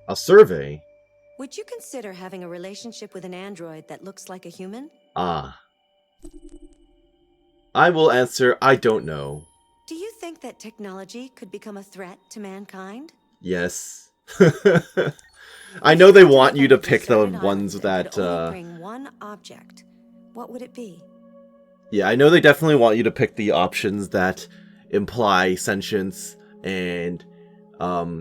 A survey? Would you consider having a relationship with an android that looks like a human? Ah. I will answer, I don't know. Do you think that technology could become a threat to mankind? Yes. I know they want you to pick the ones that, could only bring one object. What would it be? yeah, I know they definitely want you to pick the options that imply sentience and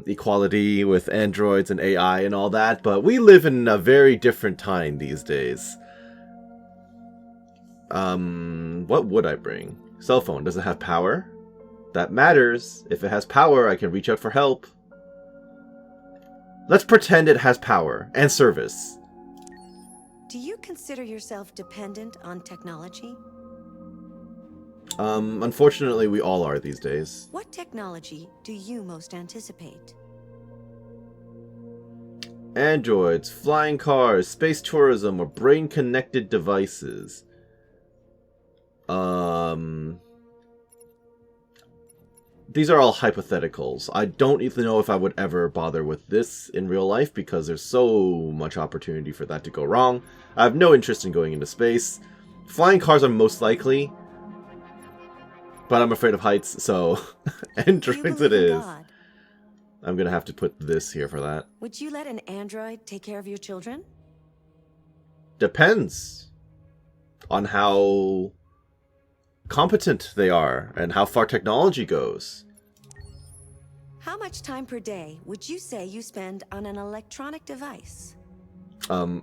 equality with androids and AI and all that, but we live in a very different time these days. What would I bring? Cell phone. Does it have power? That matters. If it has power, I can reach out for help. Let's pretend it has power and service. Do you consider yourself dependent on technology? Unfortunately, we all are these days. What technology do you most anticipate? Androids, flying cars, space tourism, or brain-connected devices. These are all hypotheticals. I don't even know if I would ever bother with this in real life because there's so much opportunity for that to go wrong. I have no interest in going into space. Flying cars are most likely, but I'm afraid of heights, so androids it is. God? I'm gonna have to put this here for that. Would you let an android take care of your children? Depends on how competent they are and how far technology goes. How much time per day would you say you spend on an electronic device?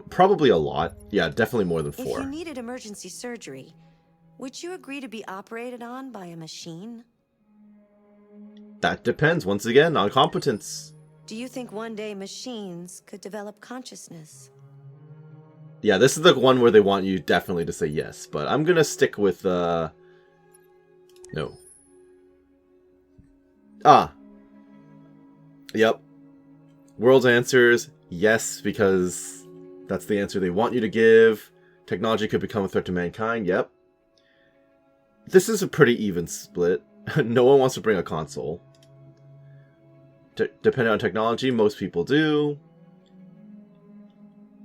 Probably a lot. Yeah, definitely more than 4. If you needed emergency surgery, would you agree to be operated on by a machine? That depends, once again, on competence. Do you think one day machines could develop consciousness? Yeah, this is the one where they want you definitely to say yes, but I'm gonna stick with, no. Ah. Yep. World's answers, yes, because that's the answer they want you to give. Technology could become a threat to mankind, yep. This is a pretty even split. No one wants to bring a console. Depending on technology, most people do.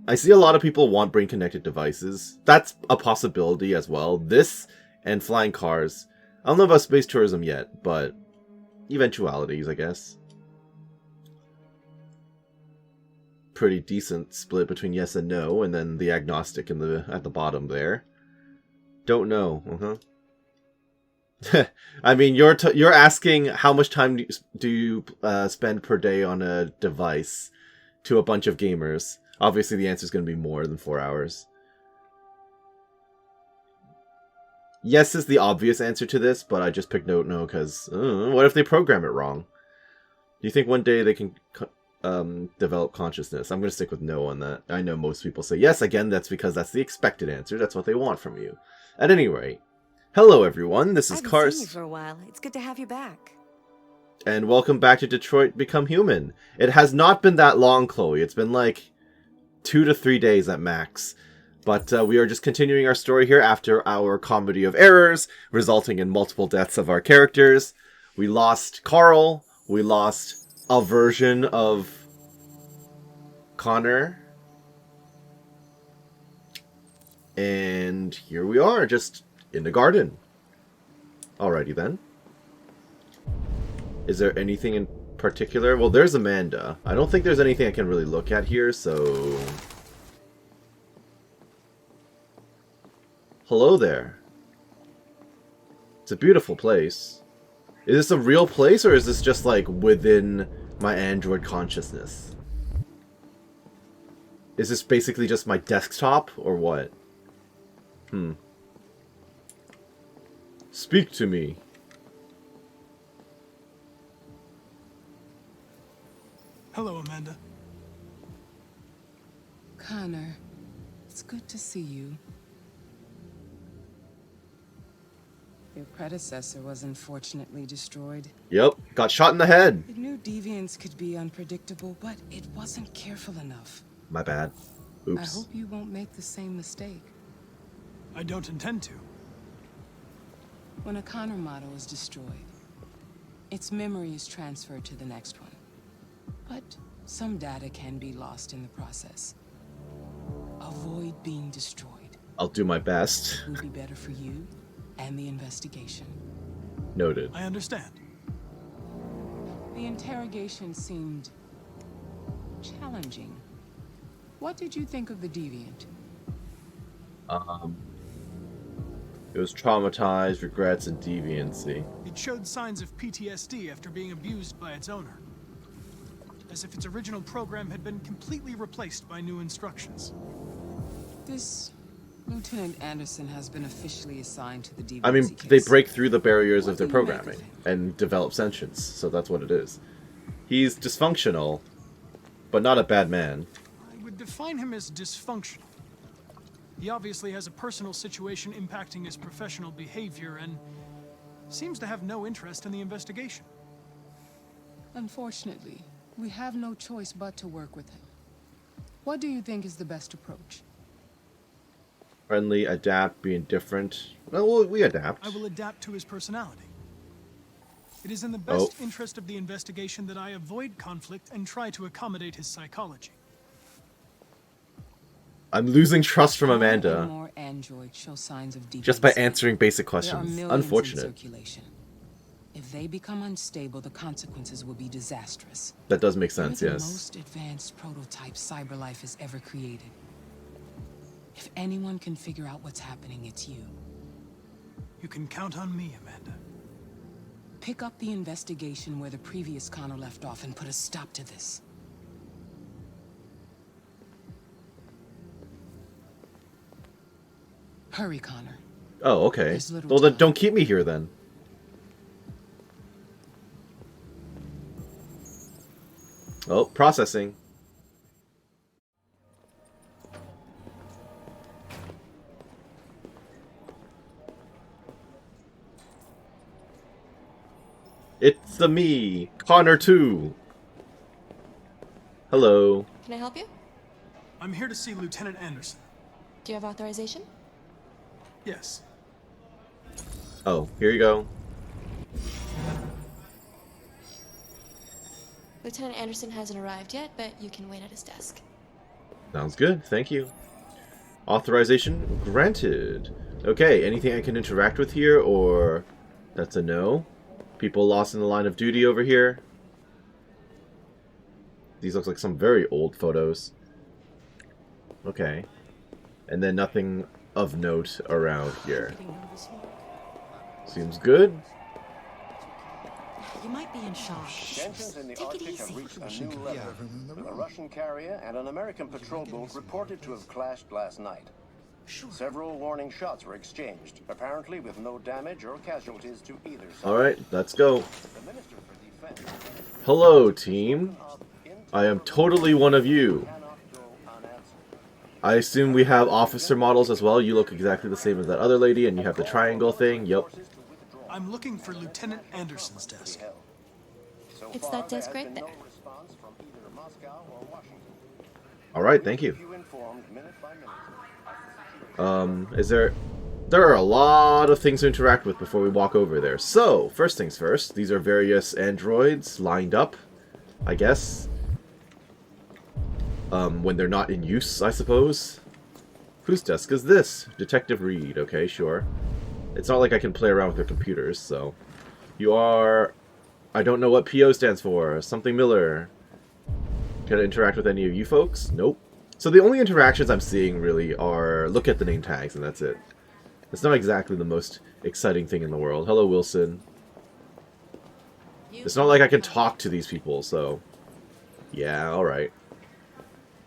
I see a lot of people want brain-connected devices. That's a possibility as well. This and flying cars. I don't know about space tourism yet, but eventualities, I guess. Pretty decent split between yes and no, and then the agnostic in at the bottom there. Don't know. I mean, you're asking how much time do you spend per day on a device to a bunch of gamers. Obviously, the answer is going to be more than 4 hours. Yes is the obvious answer to this, but I just picked no because what if they program it wrong? Do you think one day they can develop consciousness? I'm going to stick with no on that. I know most people say yes. Again, that's because that's the expected answer. That's what they want from you. At any rate, hello everyone. This is Cars. I haven't seen you for a while. It's good to have you back. And welcome back to Detroit Become Human. It has not been that long, Chloe. It's been like 2 to 3 days at max. But we are just continuing our story here after our comedy of errors, resulting in multiple deaths of our characters. We lost Carl. We lost a version of Connor. And here we are, just in the garden. Alrighty then. Is there anything in particular? Well, there's Amanda. I don't think there's anything I can really look at here, so... Hello there. It's a beautiful place. Is this a real place, or is this just, like, within my Android consciousness? Is this basically just my desktop, or what? Speak to me. Hello, Amanda. Connor, it's good to see you. Your predecessor was unfortunately destroyed. Yep, got shot in the head. It knew deviants could be unpredictable, but it wasn't careful enough. My bad. Oops. I hope you won't make the same mistake. I don't intend to. When a Connor model is destroyed, its memory is transferred to the next one. But Some data can be lost in the process. Avoid being destroyed. I'll do my best. It would be better for you and the investigation. Noted. I understand. The interrogation seemed challenging. What did you think of the deviant? It was traumatized, regrets, and deviancy. It showed signs of PTSD after being abused by its owner. As if its original program had been completely replaced by new instructions. This Lieutenant Anderson has been officially assigned to the deviancy I mean, case. they break through the barriers What of their do you make of programming it? and develop sentience, so that's what it is. He's dysfunctional, but not a bad man. I would define him as dysfunctional. He obviously has a personal situation impacting his professional behavior and seems to have no interest in the investigation. Unfortunately, we have no choice but to work with him. What do you think is the best approach? Friendly, adapt, be indifferent. Well, we adapt. I will adapt to his personality. It is in the best interest of the investigation that I avoid conflict and try to accommodate his psychology. I'm losing trust from More and Amanda more androids show signs of just by deviancy. answering basic There are questions. millions Unfortunate. in circulation. If they become unstable, the consequences will be disastrous. That does make You're sense, the yes. most advanced prototype cyberlife has ever created. If anyone can figure out what's happening, it's you. You can count on me, Amanda. Pick up the investigation where the previous Connor left off and put a stop to this. Hurry, Connor. Oh, okay. There's little Well, then time. don't keep me here then. Oh, processing. It's the me, Connor 2. Hello. Can I help you? I'm here to see Lieutenant Anderson. Do you have authorization? Yes. Oh, here you go. Lieutenant Anderson hasn't arrived yet, but you can wait at his desk. Sounds good, thank you. Authorization granted. Okay, anything I can interact with here, or that's a no? People lost in the line of duty over here. These look like some very old photos. Okay. And then nothing of note around here. Seems good. You might be in shock. Tensions in the Take it Arctic easy. have reached a new level. A Russian carrier and an American patrol boat reported to have clashed last night. Several warning shots were exchanged, apparently with no damage or casualties to either side. Alright, let's go. The Minister for Defense Hello, team. I am totally one of you. cannot go unanswered. I assume we have officer models as well. You look exactly the same as that other lady, and you have the triangle thing. Yep. Forces to withdraw I'm looking for Lieutenant Anderson's desk. held. So It's far, that desk there has right been there. no response from either Moscow or Washington. Alright, thank you. Keep you informed minute by minute as the situation There are a lot of things to interact with before we walk over there. So, first things first, these are various androids lined up, I guess. When they're not in use, I suppose. Whose desk is this? Detective Reed. Okay, sure. It's not like I can play around with their computers, so. You are... I don't know what PO stands for. Something Miller. Can I interact with any of you folks? Nope. So the only interactions I'm seeing really are look at the name tags, and that's it. It's not exactly the most exciting thing in the world. Hello, Wilson. It's not like I can talk to these people, so... Yeah, alright.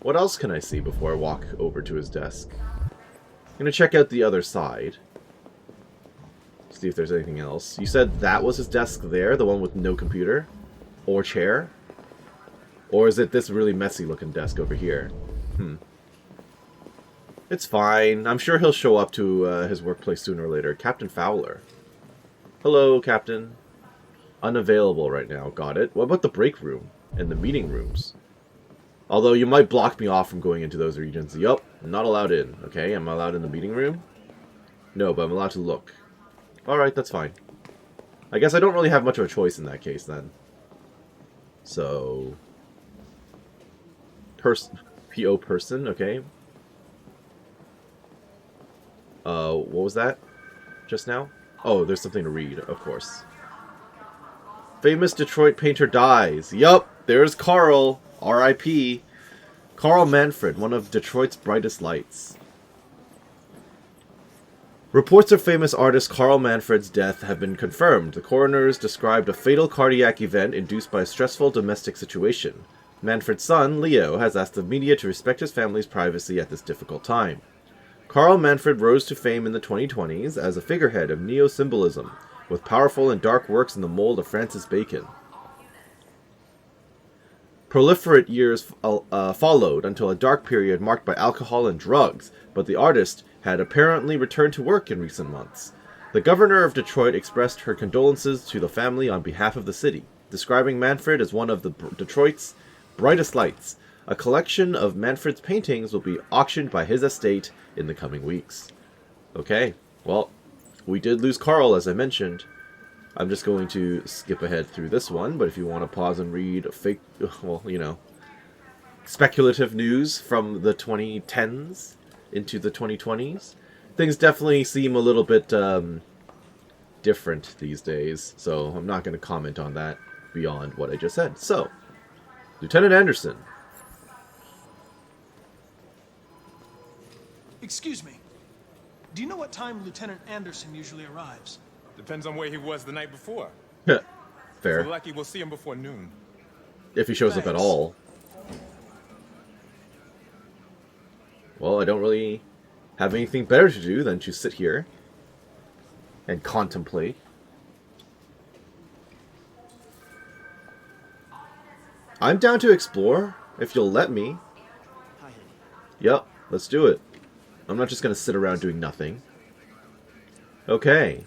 What else can I see before I walk over to his desk? I'm gonna check out the other side. See if there's anything else. You said that was his desk there? The one with no computer? Or chair? Or is it this really messy looking desk over here? It's fine. I'm sure he'll show up to his workplace sooner or later. Captain Fowler. Hello, Captain. Unavailable right now. Got it. What about the break room and the meeting rooms? Although you might block me off from going into those regions. Yup, not allowed in. Okay, am I allowed in the meeting room? No, but I'm allowed to look. Alright, that's fine. I guess I don't really have much of a choice in that case then. So... PO person, okay. What was that just now? Oh, there's something to read, of course. Famous Detroit painter dies. Yup, there's Carl, R.I.P. Carl Manfred, one of Detroit's brightest lights. Reports of famous artist Carl Manfred's death have been confirmed. The coroners described a fatal cardiac event induced by a stressful domestic situation. Manfred's son, Leo, has asked the media to respect his family's privacy at this difficult time. Carl Manfred rose to fame in the 2020s as a figurehead of neo-symbolism, with powerful and dark works in the mold of Francis Bacon. Proliferate years followed until a dark period marked by alcohol and drugs, but the artist had apparently returned to work in recent months. The governor of Detroit expressed her condolences to the family on behalf of the city, describing Manfred as one of Detroit's brightest lights. A collection of Manfred's paintings will be auctioned by his estate in the coming weeks. Okay, well, we did lose Carl, as I mentioned. I'm just going to skip ahead through this one, but if you want to pause and read speculative news from the 2010s into the 2020s, things definitely seem a little bit different these days, so I'm not going to comment on that beyond what I just said. So, Lieutenant Anderson. Excuse me. Do you know what time Lieutenant Anderson usually arrives? Depends on where he was the night before. Fair. If we're lucky, we'll see him before noon. If he shows up at all. Well, I don't really have anything better to do than to sit here and contemplate. I'm down to explore, if you'll let me. Yep, let's do it. I'm not just going to sit around doing nothing. Okay.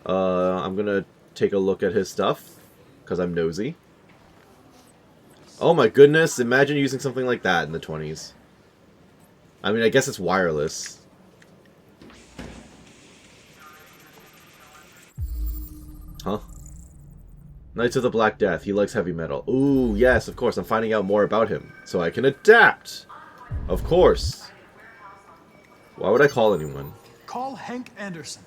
I'm going to take a look at his stuff, because I'm nosy. Oh my goodness, imagine using something like that in the 20s. I mean, I guess it's wireless. Huh? Knights of the Black Death. He likes heavy metal. Ooh, yes, of course. I'm finding out more about him, so I can adapt. Of course. Why would I call anyone? Call Hank Anderson.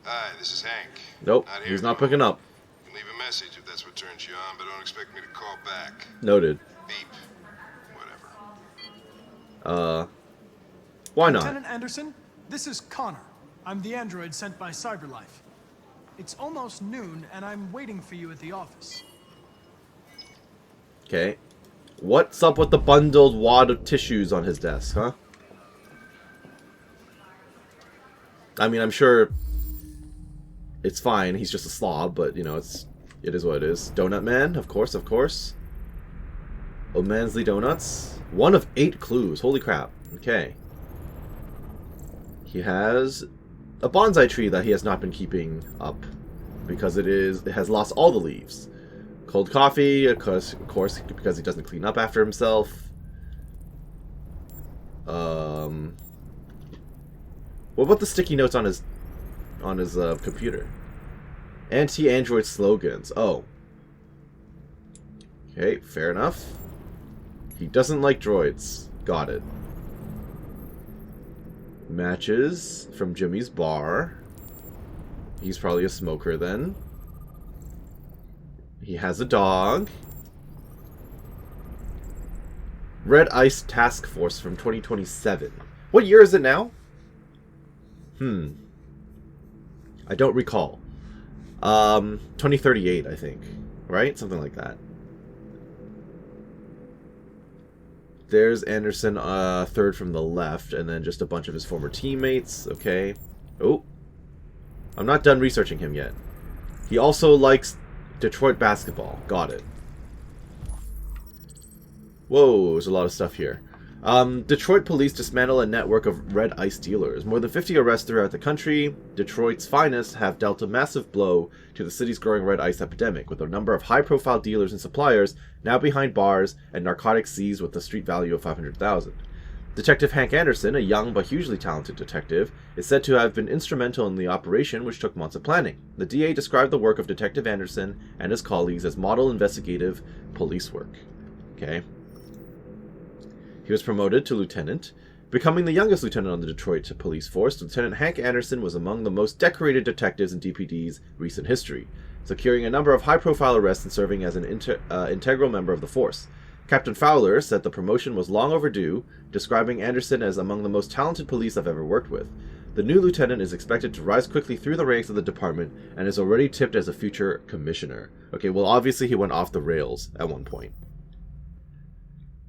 Hi, this is Hank. Nope, he's not picking up. You can leave a message if that's what turns you on, but don't expect me to call back. Noted. Beep. Whatever. Why not? Lieutenant Anderson, this is Connor. I'm the android sent by CyberLife. It's almost noon, and I'm waiting for you at the office. Okay. What's up with the bundled wad of tissues on his desk, huh? I mean, I'm sure it's fine. He's just a slob, but, you know, it is what it is. Donut Man, of course, of course. O'Mansley Donuts. 1 of 8 clues. Holy crap. Okay. He has a bonsai tree that he has not been keeping up because it has lost all the leaves. Cold coffee, of course, because he doesn't clean up after himself. What about the sticky notes on his computer? Anti-android slogans. Oh. Okay, fair enough. He doesn't like droids. Got it. Matches from Jimmy's bar. He's probably a smoker then. He has a dog. Red Ice Task Force from 2027. What year is it now? I don't recall. 2038, I think. Right? Something like that. There's Anderson, third from the left, and then just a bunch of his former teammates. Okay. Oh. I'm not done researching him yet. He also likes Detroit basketball. Got it. Whoa, there's a lot of stuff here. Detroit police dismantle a network of red ice dealers. More than 50 arrests throughout the country. Detroit's finest have dealt a massive blow to the city's growing red ice epidemic, with a number of high-profile dealers and suppliers now behind bars and narcotics seized with a street value of $500,000. Detective Hank Anderson, a young but hugely talented detective, is said to have been instrumental in the operation, which took months of planning. The DA described the work of Detective Anderson and his colleagues as model investigative police work. Okay. He was promoted to lieutenant. Becoming the youngest lieutenant on the Detroit police force, Lieutenant Hank Anderson was among the most decorated detectives in DPD's recent history, securing a number of high-profile arrests and serving as an integral member of the force. Captain Fowler said the promotion was long overdue, describing Anderson as among the most talented police I've ever worked with. The new lieutenant is expected to rise quickly through the ranks of the department and is already tipped as a future commissioner. Okay, well obviously he went off the rails at one point.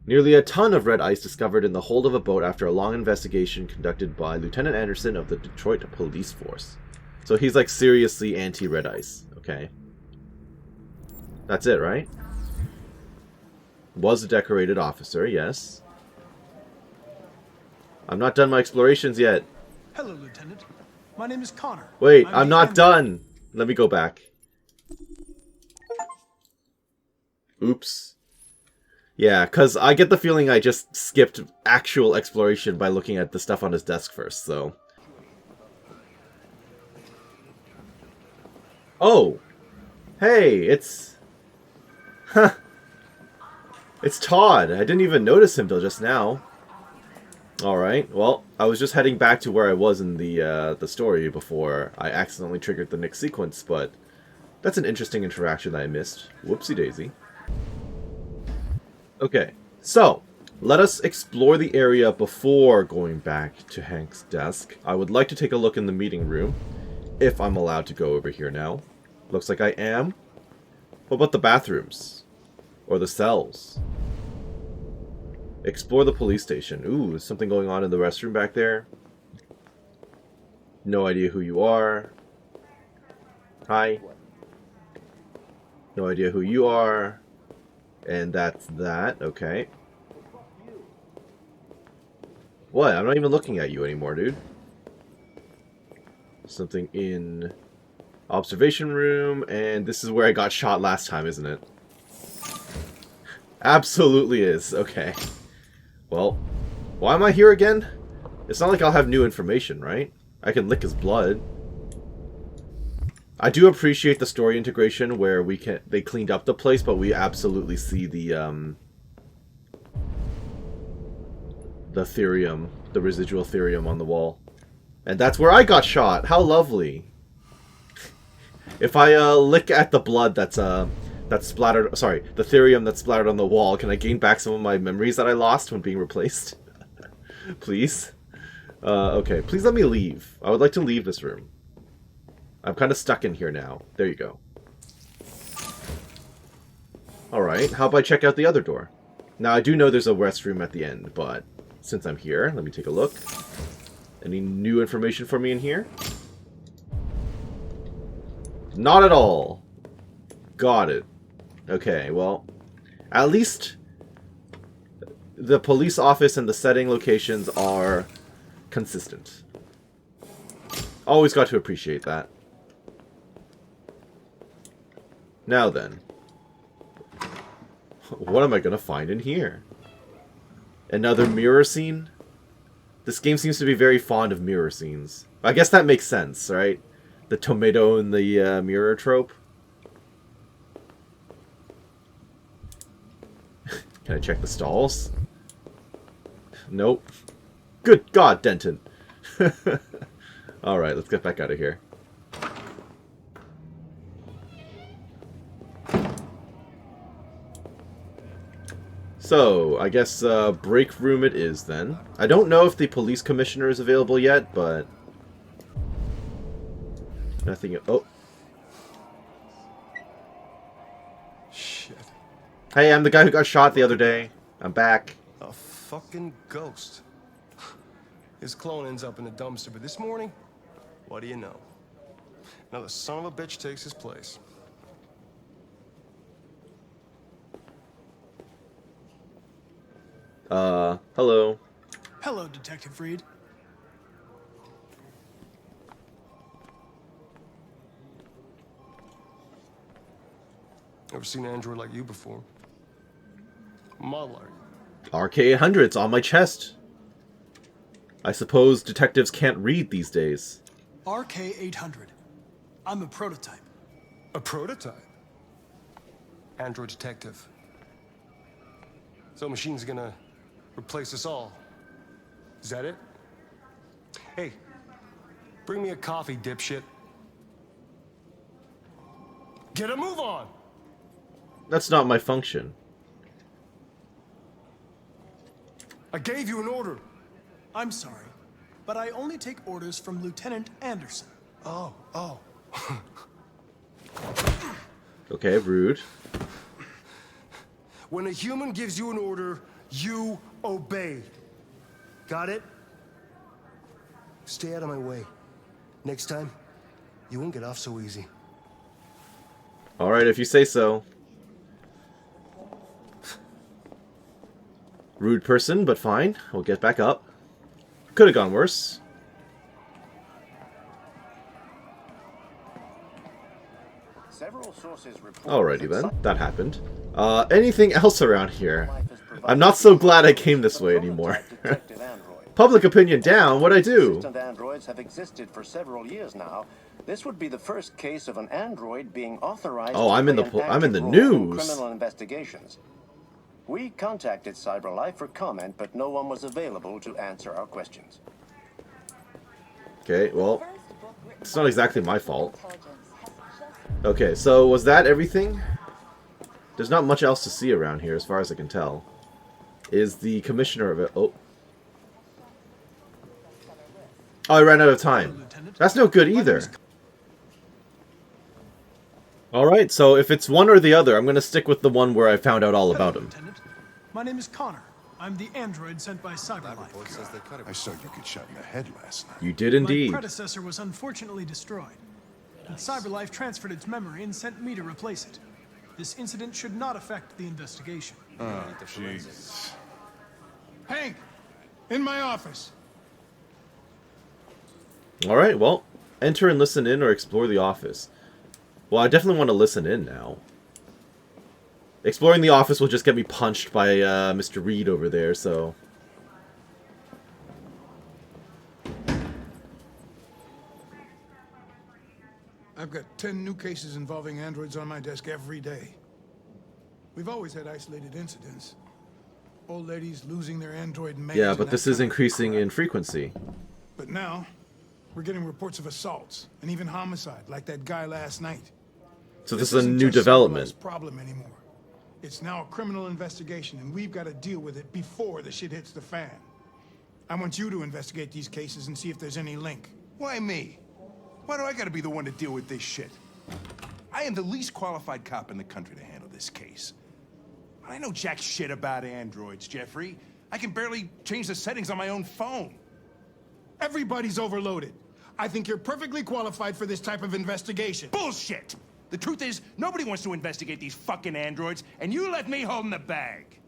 Nearly a ton of red ice discovered in the hold of a boat after a long investigation conducted by Lieutenant Anderson of the Detroit Police Force. So he's like seriously anti-red ice. Okay. That's it, right? Was a decorated officer, yes. I'm not done my explorations yet. Hello, Lieutenant. My name is Connor. Wait, I'm not done. Let me go back. Oops. Yeah, because I get the feeling I just skipped actual exploration by looking at the stuff on his desk first, so... Oh! Hey, it's... Huh. It's Todd. I didn't even notice him till just now. Alright, well, I was just heading back to where I was in the story before I accidentally triggered the next sequence, but... That's an interesting interaction that I missed. Whoopsie daisy. Okay, so, let us explore the area before going back to Hank's desk. I would like to take a look in the meeting room, if I'm allowed to go over here now. Looks like I am. What about the bathrooms? Or the cells? Explore the police station. Ooh, is something going on in the restroom back there? No idea who you are. Hi. No idea who you are. And that's that. Okay. What? I'm not even looking at you anymore, dude. Something in observation room, and this is where I got shot last time, isn't it? Absolutely is. Okay. Well, why am I here again? It's not like I'll have new information, right? I can lick his blood. I do appreciate the story integration where they cleaned up the place, but we absolutely see the therium, the residual therium on the wall. And that's where I got shot. How lovely. If I lick at the blood that's splattered, sorry, the therium that's splattered on the wall, can I gain back some of my memories that I lost when being replaced? Please? Okay, please let me leave. I would like to leave this room. I'm kind of stuck in here now. There you go. Alright, how about I check out the other door? Now, I do know there's a restroom at the end, but since I'm here, let me take a look. Any new information for me in here? Not at all. Got it. Okay, well, at least the police office and the setting locations are consistent. Always got to appreciate that. Now then, what am I going to find in here? Another mirror scene? This game seems to be very fond of mirror scenes. I guess that makes sense, right? The tomato in the mirror trope. Can I check the stalls? Nope. Good God, Denton. Alright, let's get back out of here. So, I guess break room it is then. I don't know if the police commissioner is available yet, but... Nothing... Oh. Shit. Hey, I'm the guy who got shot the other day. I'm back. A fucking ghost. His clone ends up in the dumpster, but this morning, what do you know? Another son of a bitch takes his place. Hello. Hello, Detective Reed. Never seen an android like you before. Model are you? RK-800's on my chest. I suppose detectives can't read these days. RK-800. I'm a prototype. A prototype? Android detective. So machine's gonna replace us all. Is that it? Hey, bring me a coffee, dipshit. Get a move on! That's not my function. I gave you an order. I'm sorry, but I only take orders from Lieutenant Anderson. Oh. Okay, rude. When a human gives you an order, you obey. Got it? Stay out of my way. Next time, you won't get off so easy. Alright, if you say so. Rude person, but fine. We'll get back up. Could have gone worse. Several sources report Alrighty then, that happened. Anything else around here? I'm not so glad I came this way anymore. Public opinion down, what'd I do? Persistent androids have existed for several years now. This would be the first case of an android being authorized. Oh, I'm in the news. Criminal investigations. We contacted CyberLife for comment, but no one was available to answer our questions. Okay, well, it's not exactly my fault. Okay, so was that everything? There's not much else to see around here, as far as I can tell. Is the commissioner of it? Oh, I ran out of time. That's no good either. Alright, so if it's one or the other, I'm going to stick with the one where I found out all about him. Lieutenant. My name is Connor. I'm the android sent by CyberLife. I saw you get shot in the head last night. You did indeed. My predecessor was unfortunately destroyed. And CyberLife transferred its memory and sent me to replace it. This incident should not affect the investigation. Oh, Jesus. Hank, in my office. Alright, well, enter and listen in or explore the office. Well, I definitely want to listen in now. Exploring the office will just get me punched by Mr. Reed over there, so... I've got 10 new cases involving androids on my desk every day. We've always had isolated incidents. Old ladies losing their android mates. Yeah, but this is increasing in frequency. But now, we're getting reports of assaults and even homicide, like that guy last night. So this is a new development. Problem anymore. It's now a criminal investigation, and we've got to deal with it before the shit hits the fan. I want you to investigate these cases and see if there's any link. Why me? Why do I gotta be the one to deal with this shit? I am the least qualified cop in the country to handle this case. I know jack shit about androids, Jeffrey. I can barely change the settings on my own phone. Everybody's overloaded. I think you're perfectly qualified for this type of investigation. Bullshit! The truth is, nobody wants to investigate these fucking androids, and you let me hold in the bag.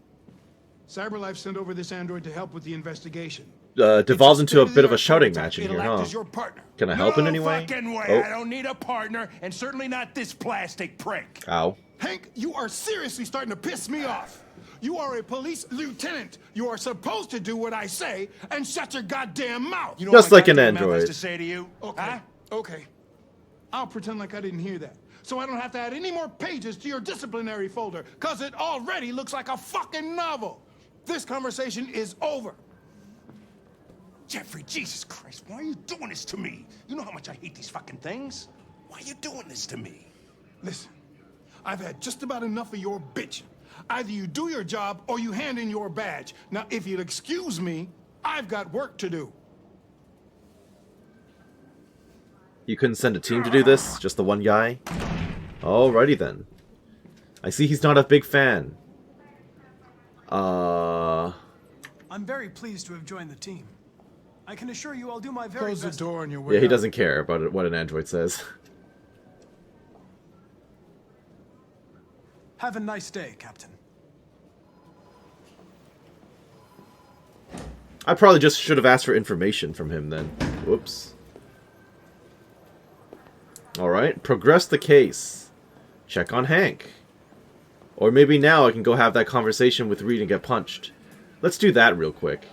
CyberLife sent over this android to help with the investigation. Devolves into a bit of a shouting match in here, huh? Your partner. Can I help in any way? Fucking way. Oh. I don't need a partner, and certainly not this plastic prick. Ow. Hank, you are seriously starting to piss me off. You are a police lieutenant. You are supposed to do what I say and shut your goddamn mouth. You know Just what my like an goddamn mouth android. has to say to you? Okay. Huh? Okay. I'll pretend like I didn't hear that. So I don't have to add any more pages to your disciplinary folder, because it already looks like a fucking novel. This conversation is over. Jeffrey, Jesus Christ, why are you doing this to me? You know how much I hate these fucking things? Why are you doing this to me? Listen, I've had just about enough of your bitching. Either you do your job or you hand in your badge. Now, if you'll excuse me, I've got work to do. You couldn't send a team to do this? Just the one guy? Alrighty then. I see he's not a big fan. I'm very pleased to have joined the team. I can assure you I'll do my very Close best. the door on your way Yeah, he out. doesn't care about what an android says. Have a nice day, Captain. I probably just should have asked for information from him then. Whoops. Alright, progress the case. Check on Hank. Or maybe now I can go have that conversation with Reed and get punched. Let's do that real quick.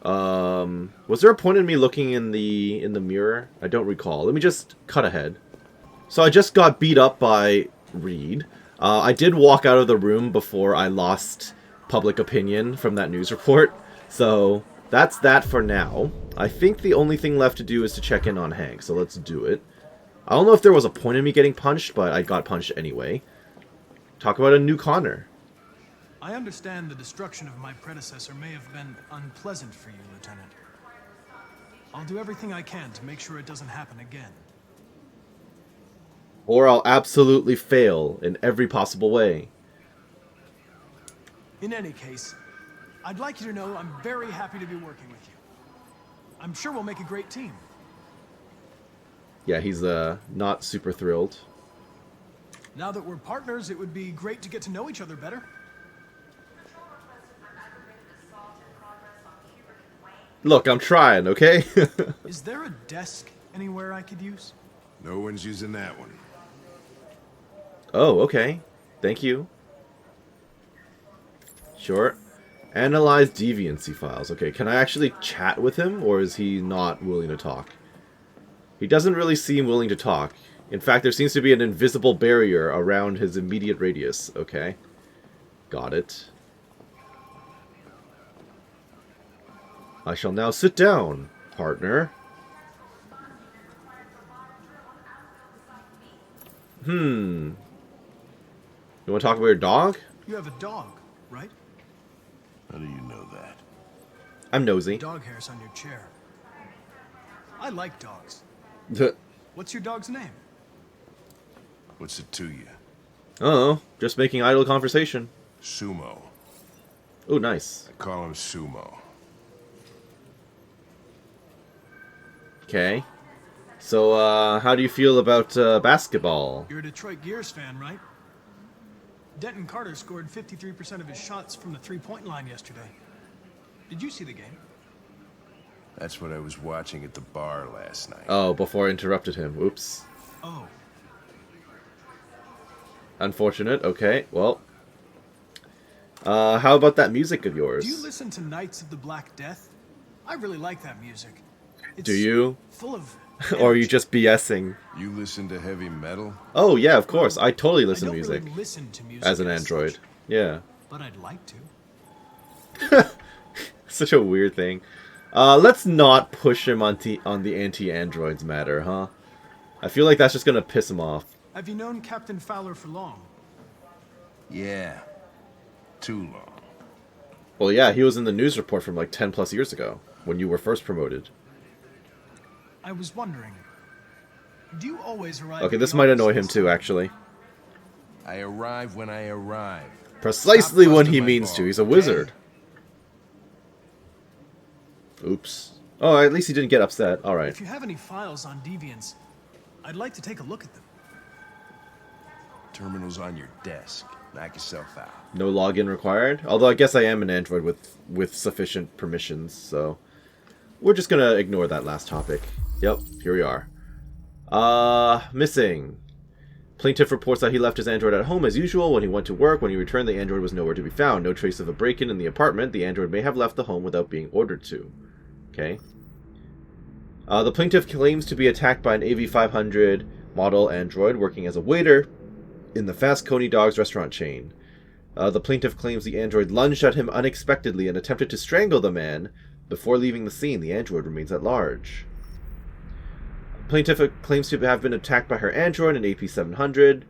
Was there a point in me looking in the mirror? I don't recall. Let me just cut ahead. So I just got beat up by Reed. I did walk out of the room before I lost public opinion from that news report. So that's that for now. I think the only thing left to do is to check in on Hank, so let's do it. I don't know if there was a point in me getting punched, but I got punched anyway. Talk about a new Connor. I understand the destruction of my predecessor may have been unpleasant for you, Lieutenant. I'll do everything I can to make sure it doesn't happen again. Or I'll absolutely fail in every possible way. In any case, I'd like you to know I'm very happy to be working with you. I'm sure we'll make a great team. Yeah, he's not super thrilled. Now that we're partners, it would be great to get to know each other better. Look, I'm trying, okay? Is there a desk anywhere I could use? No one's using that one. Oh, okay. Thank you. Sure. Analyze deviancy files. Okay, can I actually chat with him, or is he not willing to talk? He doesn't really seem willing to talk. In fact, there seems to be an invisible barrier around his immediate radius. Okay. Got it. I shall now sit down, partner. You want to talk about your dog? You have a dog, right? How do you know that? I'm nosy. Dog hairs on your chair. I like dogs. What's your dog's name? What's it to you? Oh, just making idle conversation. Sumo. Oh, nice. I call him Sumo. Okay. So, how do you feel about basketball? You're a Detroit Gears fan, right? Denton Carter scored 53% of his shots from the three-point line yesterday. Did you see the game? That's what I was watching at the bar last night. Oh, before I interrupted him. Oops. Oh. Unfortunate. Okay, well. How about that music of yours? Do you listen to Knights of the Black Death? I really like that music. It's Do you? Full of Or are you just BSing? You listen to heavy metal? Oh, yeah, of course. I totally listen to I don't music. really listen to music as an android. such, Yeah. but I'd like to. Such a weird thing. Let's not push him on the anti-androids matter, huh? I feel like that's just gonna piss him off. Have you known Captain Fowler for long? Yeah. Too long. Well, yeah, he was in the news report from like 10 plus years ago, when you were first promoted. I was wondering, do you always arrive? Okay, this might annoy him too, actually. I arrive when I arrive. Precisely Stop when he busting my means balls, to. He's a okay? wizard. Oops. Oh, at least he didn't get upset. Alright. If you have any files on deviants, I'd like to take a look at them. Terminal's on your desk. Knock yourself out. No login required. Although I guess I am an android with sufficient permissions, so we're just gonna ignore that last topic. Yep, here we are. Missing. Plaintiff reports that he left his android at home as usual. When he went to work, when he returned, the android was nowhere to be found. No trace of a break-in in the apartment. The android may have left the home without being ordered to. Okay. The plaintiff claims to be attacked by an AV-500 model android working as a waiter in the Fast Coney Dogs restaurant chain. The plaintiff claims the android lunged at him unexpectedly and attempted to strangle the man before leaving the scene. The android remains at large. Plaintiff claims to have been attacked by her android, an AP-700.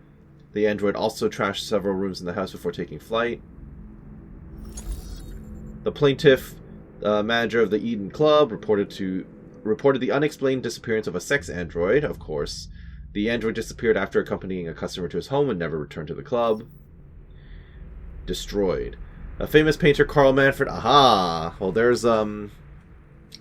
The android also trashed several rooms in the house before taking flight. The plaintiff, manager of the Eden Club, reported the unexplained disappearance of a sex android, of course. The android disappeared after accompanying a customer to his home and never returned to the club. Destroyed. A famous painter, Carl Manfred. Aha! Well, there's,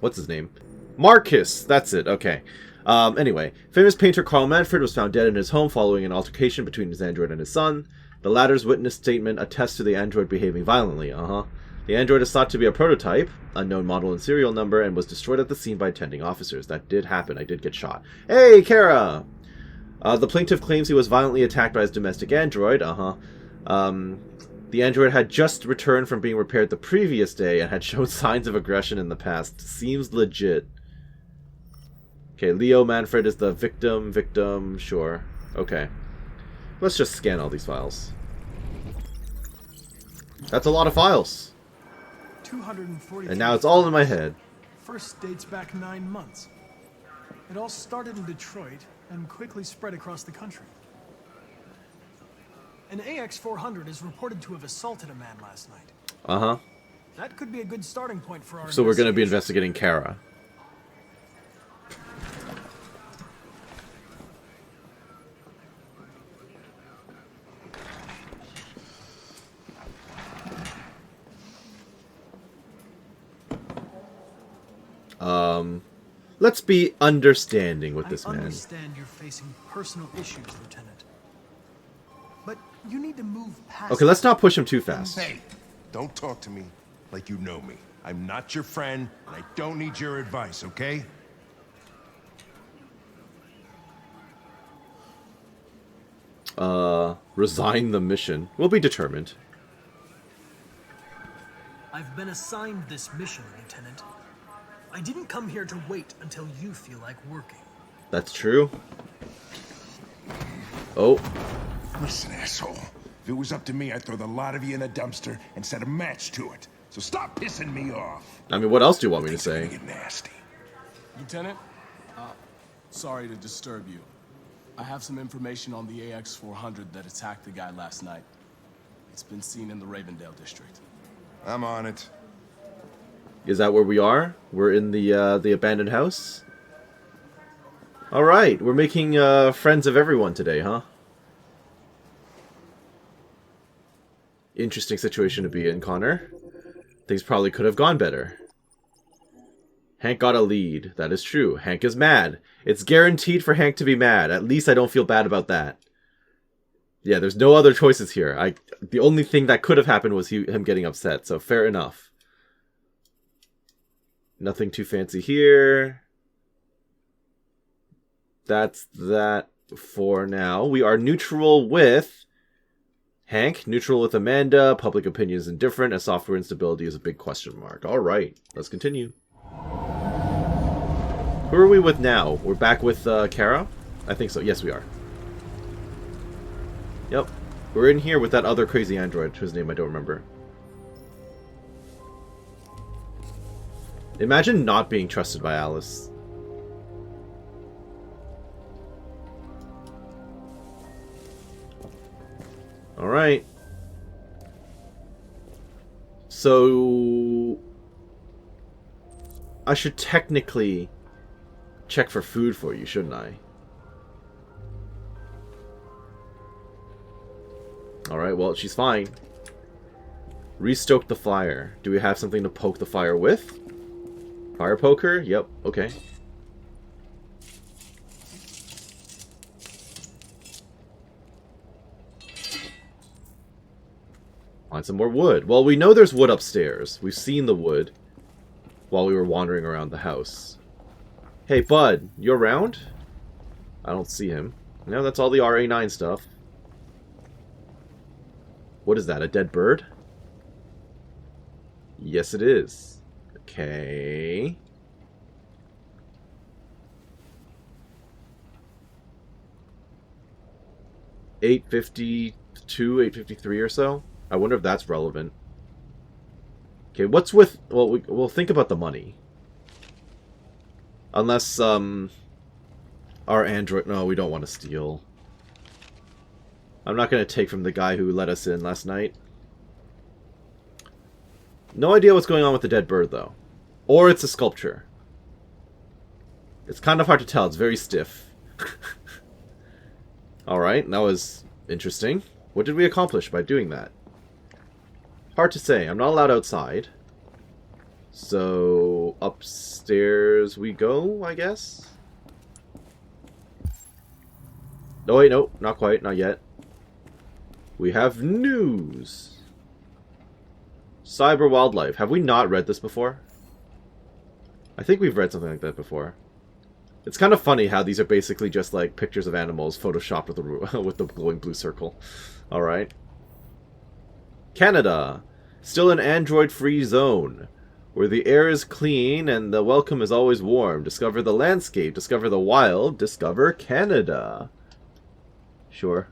what's his name? Marcus! That's it, okay. Anyway, famous painter Carl Manfred was found dead in his home following an altercation between his android and his son. The latter's witness statement attests to the android behaving violently, The android is thought to be a prototype, unknown model and serial number, and was destroyed at the scene by attending officers. That did happen. I did get shot. Hey, Kara! The plaintiff claims he was violently attacked by his domestic android, The android had just returned from being repaired the previous day and had shown signs of aggression in the past. Seems legit. Okay, Leo Manfred is the victim, sure. Okay. Let's just scan all these files. That's a lot of files. 240. And now it's all in my head. First dates back 9 months. It all started in Detroit and quickly spread across the country. An AX-400 is reported to have assaulted a man last night. Uh-huh. That could be a good starting point for our So we're going to be investigation. investigating Kara. Let's be understanding with this I man. understand you're facing personal issues, Lieutenant. But you need to move past... Okay, let's not push him too fast. Hey, don't talk to me like you know me. I'm not your friend, and I don't need your advice, okay? Resign the mission. We'll be determined. I've been assigned this mission, Lieutenant. I didn't come here to wait until you feel like working. That's true. Oh. Listen, asshole. If it was up to me, I'd throw the lot of you in a dumpster and set a match to it. So stop pissing me off. I mean, what else do you want me to say? Get nasty. Lieutenant, sorry to disturb you. I have some information on the AX-400 that attacked the guy last night. It's been seen in the Ravendale district. I'm on it. Is that where we are? We're in the abandoned house? Alright, we're making friends of everyone today, huh? Interesting situation to be in, Connor. Things probably could have gone better. Hank got a lead. That is true. Hank is mad. It's guaranteed for Hank to be mad. At least I don't feel bad about that. Yeah, there's no other choices here. The only thing that could have happened was him getting upset, so fair enough. Nothing too fancy here. That's that for now. We are neutral with Hank, neutral with Amanda, public opinion is indifferent, and software instability is a big question mark. Alright, let's continue. Who are we with now? We're back with Kara? I think so. Yes, we are. Yep. We're in here with that other crazy android, whose name I don't remember. Imagine not being trusted by Alice. Alright. So... I should technically check for food for you, shouldn't I? Alright, well, she's fine. Restoke the fire. Do we have something to poke the fire with? Fire poker? Yep, okay. Find some more wood. Well, we know there's wood upstairs. We've seen the wood while we were wandering around the house. Hey, bud, you around? I don't see him. No, that's all the RA9 stuff. What is that, a dead bird? Yes, it is. Okay. $8.52, $8.53 or so. I wonder if that's relevant. Okay, what's with... Well, we'll think about the money. Unless, our android... No, we don't want to steal. I'm not going to take from the guy who let us in last night. No idea what's going on with the dead bird, though. Or it's a sculpture. It's kind of hard to tell. It's very stiff. Alright, that was interesting. What did we accomplish by doing that? Hard to say. I'm not allowed outside. So, upstairs we go, I guess? No, wait, no. Not quite. Not yet. We have news. Cyber wildlife. Have we not read this before? I think we've read something like that before. It's kind of funny how these are basically just like pictures of animals photoshopped with the glowing blue circle. Alright. Canada. Still an android-free zone. Where the air is clean and the welcome is always warm. Discover the landscape. Discover the wild. Discover Canada. Sure.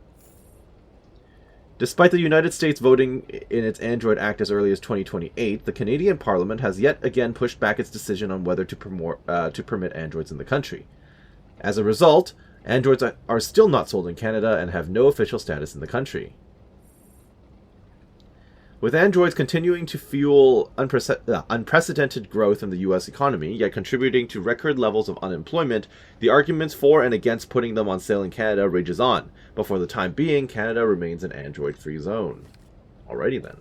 Despite the United States voting in its Android Act as early as 2028, the Canadian Parliament has yet again pushed back its decision on whether to permit androids in the country. As a result, androids are still not sold in Canada and have no official status in the country. With androids continuing to fuel unprecedented growth in the US economy, yet contributing to record levels of unemployment, the arguments for and against putting them on sale in Canada rages on, but for the time being, Canada remains an android-free zone. Alrighty then.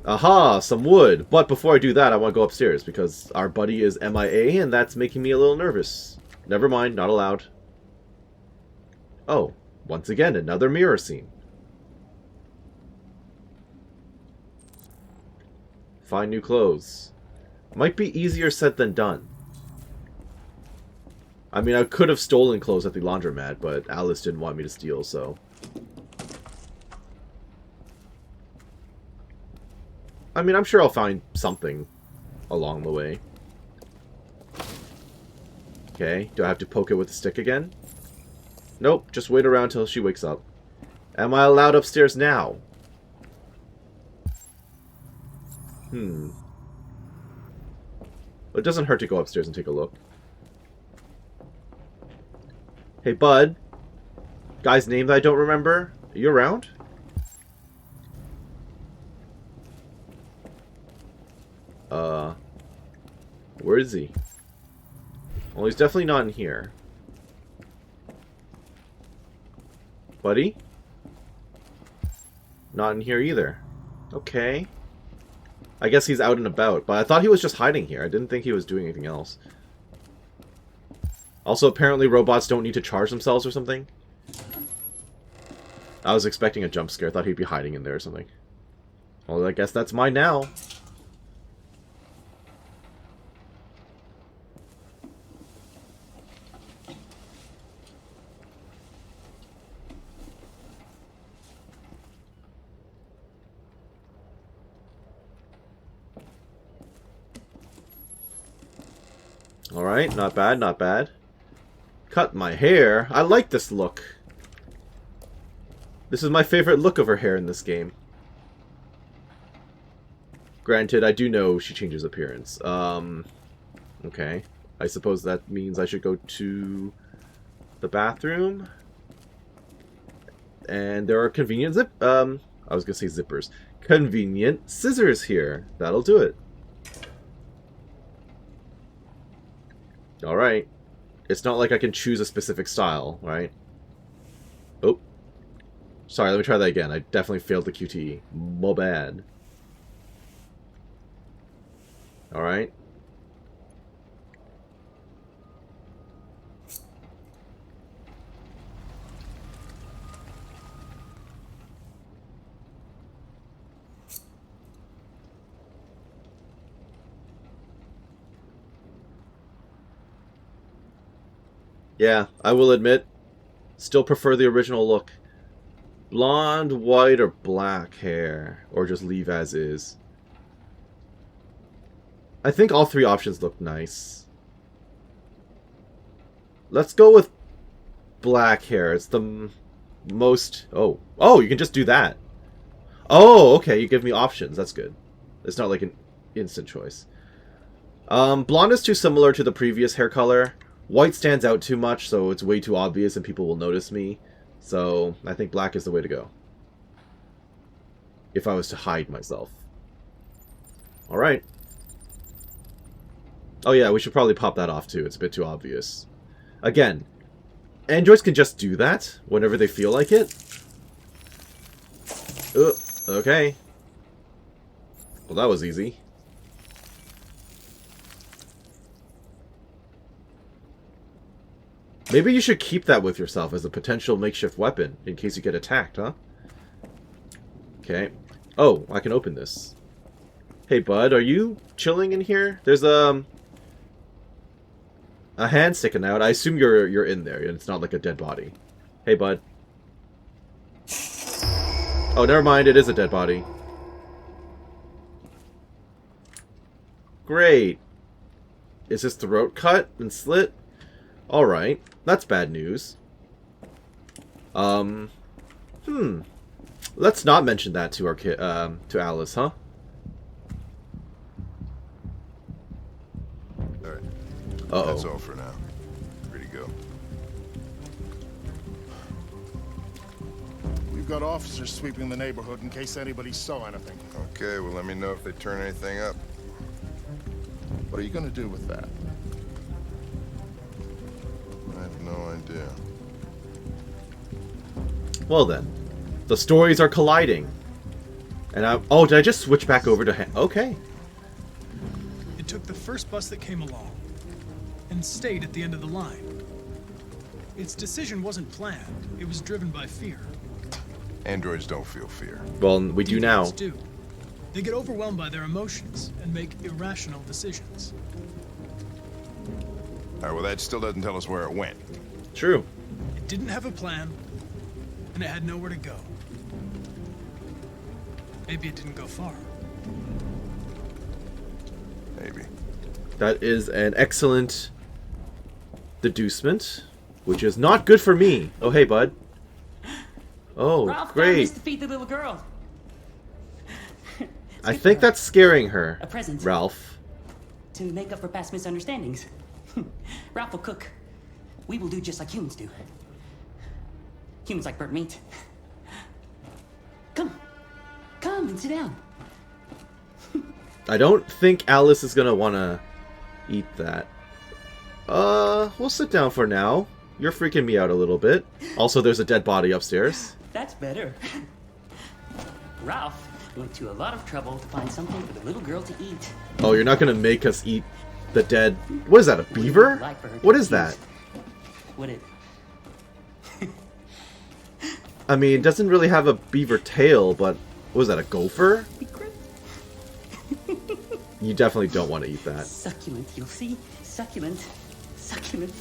Aha, some wood! But before I do that, I want to go upstairs, because our buddy is MIA, and that's making me a little nervous. Never mind, not allowed. Oh, once again, another mirror scene. Find new clothes. Might be easier said than done. I mean, I could have stolen clothes at the laundromat, but Alice didn't want me to steal, so... I mean, I'm sure I'll find something along the way. Okay, do I have to poke it with a stick again? Nope, just wait around till she wakes up. Am I allowed upstairs now? It doesn't hurt to go upstairs and take a look. Hey, bud. Guy's name that I don't remember. Are you around? Where is he? Well, he's definitely not in here. Buddy? Not in here either. Okay. I guess he's out and about, but I thought he was just hiding here. I didn't think he was doing anything else. Also, apparently robots don't need to charge themselves or something. I was expecting a jump scare. I thought he'd be hiding in there or something. Well, I guess that's mine now. Alright, not bad, not bad. Cut my hair. I like this look. This is my favorite look of her hair in this game. Granted, I do know she changes appearance. Okay. I suppose that means I should go to the bathroom. And there are convenient I was gonna say zippers. Convenient scissors here. That'll do it. Alright. It's not like I can choose a specific style, right? Oh. Sorry, let me try that again. I definitely failed the QTE. My bad. Alright. Yeah, I will admit, still prefer the original look. Blonde, white, or black hair. Or just leave as is. I think all three options look nice. Let's go with black hair. It's the most... Oh. Oh, you can just do that. Oh, okay, you give me options. That's good. It's not like an instant choice. Blonde is too similar to the previous hair color. White stands out too much, so it's way too obvious and people will notice me. So, I think black is the way to go. If I was to hide myself. Alright. Oh yeah, we should probably pop that off too. It's a bit too obvious. Again, androids can just do that whenever they feel like it. Okay. Well, that was easy. Maybe you should keep that with yourself as a potential makeshift weapon in case you get attacked, huh? Okay. Oh, I can open this. Hey, bud, are you chilling in here? There's a hand sticking out. I assume you're in there and it's not like a dead body. Hey, bud. Oh, never mind. It is a dead body. Great. Is his throat cut and slit? Alright. That's bad news. Let's not mention that to our to Alice, huh? Alright. Uh-oh. That's all for now. Free to go. We've got officers sweeping the neighborhood in case anybody saw anything. Okay, well let me know if they turn anything up. What are you gonna do with that? I have no idea. Well then, the stories are colliding. And oh, did I just switch back over to okay. It took the first bus that came along and stayed at the end of the line. Its decision wasn't planned. It was driven by fear. Androids don't feel fear. Well, we do now. Deviants do. They get overwhelmed by their emotions and make irrational decisions. Alright, well that still doesn't tell us where it went. True. It didn't have a plan, and it had nowhere to go. Maybe it didn't go far. Maybe. That is an excellent deducement, which is not good for me. Oh, hey, bud. Oh, Ralph great. to feed the little girl. I think that's scaring her, A present. Ralph. To make up for past misunderstandings. Ralph will cook. We will do just like humans do. Humans like burnt meat. Come. Come and sit down. I don't think Alice is gonna wanna eat that. We'll sit down for now. You're freaking me out a little bit. Also, there's a dead body upstairs. That's better. Ralph went to a lot of trouble to find something for the little girl to eat. Oh, you're not gonna make us eat the dead... What is that, a beaver? What is that? Would it? I mean, it doesn't really have a beaver tail, but... What is that, a gopher? You definitely don't want to eat that. Succulent, you'll see. Succulent. Succulent.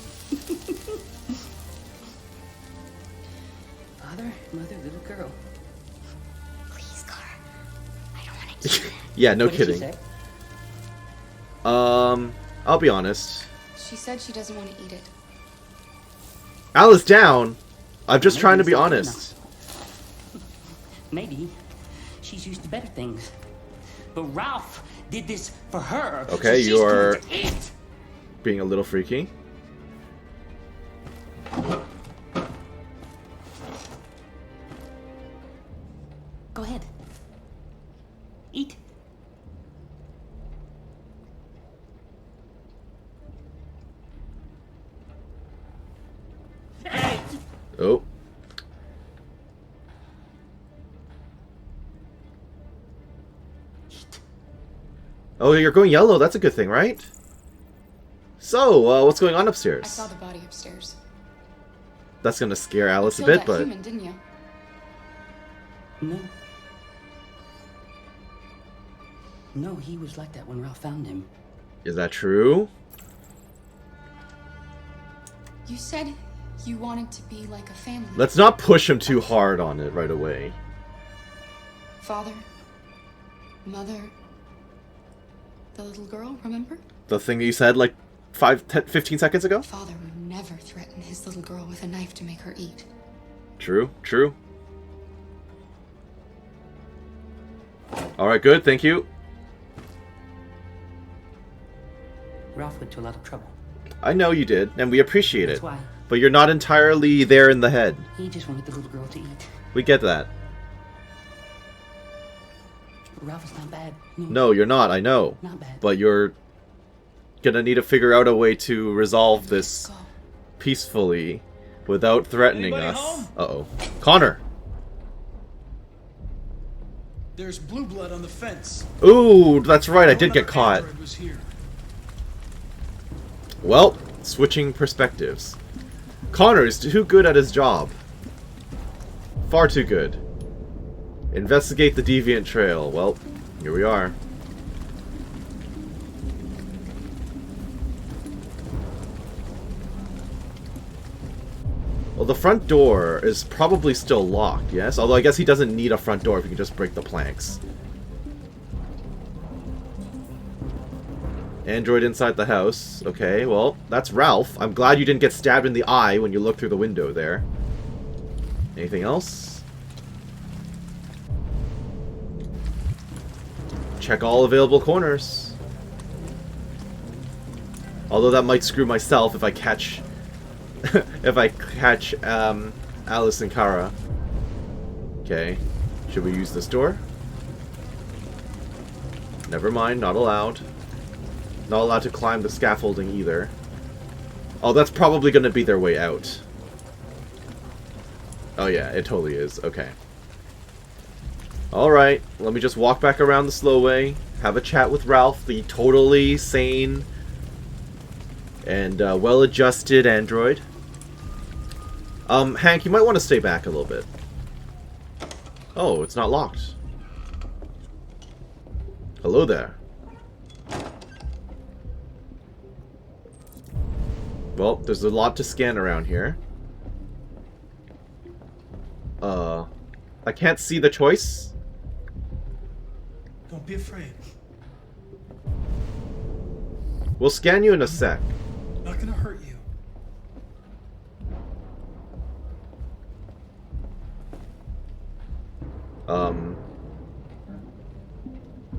Father, mother, little girl. Please, Clara. I don't want to eat it. Yeah, no What did she kidding. say? I'll be honest. She said she doesn't want to eat it. Alice down! I'm just Maybe trying to it's be not good honest. Maybe she's used to better things. But Ralph did this for her. Okay, so she's you're going to eat. being a little freaky. Go ahead. Eat. Oh. Oh, you're going yellow. That's a good thing, right? So, what's going on I upstairs? saw the body upstairs. That's gonna scare Alice a You bit, killed that but... human, didn't you? No. No, he was like that when Ralph found him. Is that true? You said you wanted to be like a family. Let's not push him too hard on it right away. Father, mother, the little girl, remember? The thing that you said like 15 seconds ago? Father would never threaten his little girl with a knife to make her eat. True, true. Alright, good, thank you. Ralph went to a lot of trouble. I know you did, and we appreciate That's it. why. But you're not entirely there in the head. He just wanted the little girl to eat. We get that. Ralph is not bad. No, you're not, I know. Not bad. But you're gonna need to figure out a way to resolve this peacefully without threatening Anybody us. home? Uh-oh. Connor! There's blue blood on the fence. Ooh, that's right, I did get Another caught. android was here. Well, switching perspectives. Connor is too good at his job. Far too good. Investigate the deviant trail. Well, here we are. Well, the front door is probably still locked, yes? Although I guess he doesn't need a front door if he can just break the planks. Android inside the house. Okay, well, that's Ralph. I'm glad you didn't get stabbed in the eye when you looked through the window there. Anything else? Check all available corners. Although that might screw myself if I catch... if I catch, Alice and Kara. Okay. Should we use this door? Never mind, not allowed. Not allowed to climb the scaffolding either. Oh, that's probably going to be their way out. Oh yeah, it totally is. Okay. Alright, let me just walk back around the slow way. Have a chat with Ralph, the totally sane and well-adjusted android. Hank, you might want to stay back a little bit. Oh, it's not locked. Hello there. Well, there's a lot to scan around here. I can't see the choice. Don't be afraid. We'll scan you in a sec. Not gonna hurt you.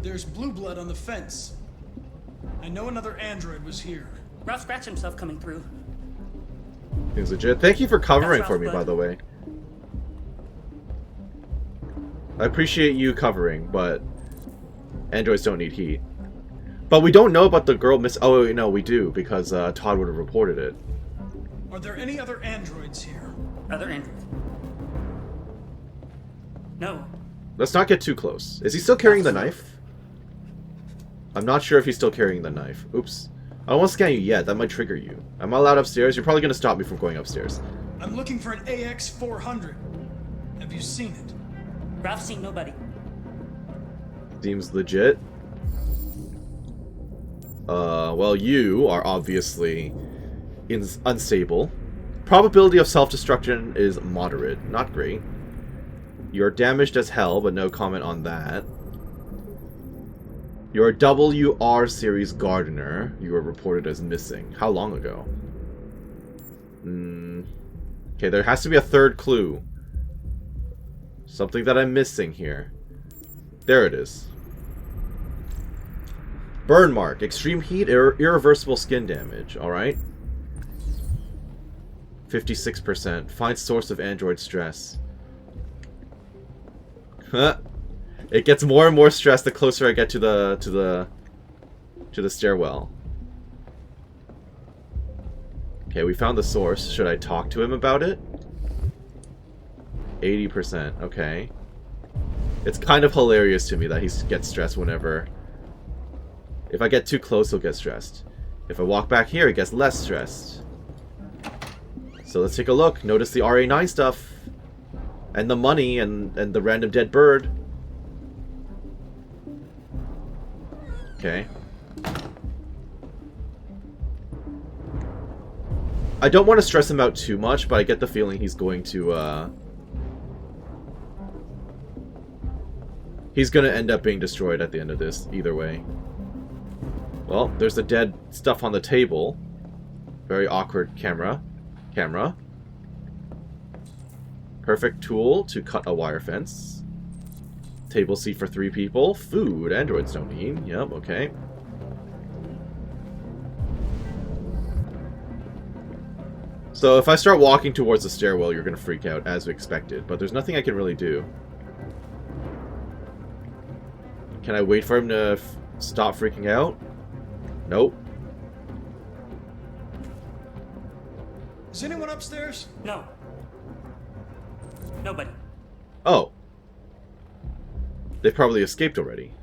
There's blue blood on the fence. I know another android was here. Ralph scratched himself coming through. Seems legit. Thank you for covering That's for me, Ralph, by the way. I appreciate you covering, but androids don't need heat. But we don't know about the girl miss... Oh, no, we do, because Todd would have reported it. Are there any other androids here? Other androids? No. Let's not get too close. Is he still carrying the knife? I'm not sure if he's still carrying the knife. Oops. I don't want to scan you yet. That might trigger you. Am I allowed upstairs? You're probably going to stop me from going upstairs. I'm looking for an AX-400. Have you seen it? Ralph's seen nobody. Seems legit. Well, you are obviously unstable. Probability of self-destruction is moderate, not great. You're damaged as hell, but no comment on that. You're a WR series gardener. You were reported as missing. How long ago? Okay, there has to be a third clue. Something that I'm missing here. There it is. Burn mark. Extreme heat, irreversible skin damage. Alright. 56%. Find source of android stress. Huh. It gets more and more stressed the closer I get to the stairwell. Okay, we found the source. Should I talk to him about it? 80%. Okay. It's kind of hilarious to me that he gets stressed whenever... If I get too close, he'll get stressed. If I walk back here, he gets less stressed. So let's take a look. Notice the RA9 stuff. And the money and the random dead bird. Okay. I don't want to stress him out too much, but I get the feeling he's going to, he's going to end up being destroyed at the end of this, either way. Well, there's the dead stuff on the table. Very awkward camera. Perfect tool to cut a wire fence. Table seat for 3 people. Food. Androids don't need. Yep, okay. So if I start walking towards the stairwell, you're going to freak out, as expected. But there's nothing I can really do. Can I wait for him to stop freaking out? Nope. Is anyone upstairs? No. Nobody. Oh. They probably escaped already.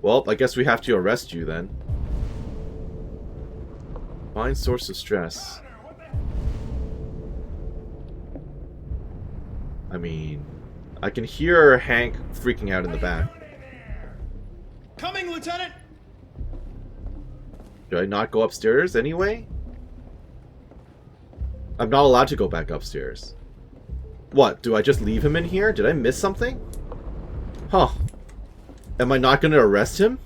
Well, I guess we have to arrest you then. Find source of stress. I mean, I can hear Hank freaking out in the back. Coming, Lieutenant! Do I not go upstairs anyway? I'm not allowed to go back upstairs. What, do I just leave him in here? Did I miss something? Huh. Am I not going to arrest him?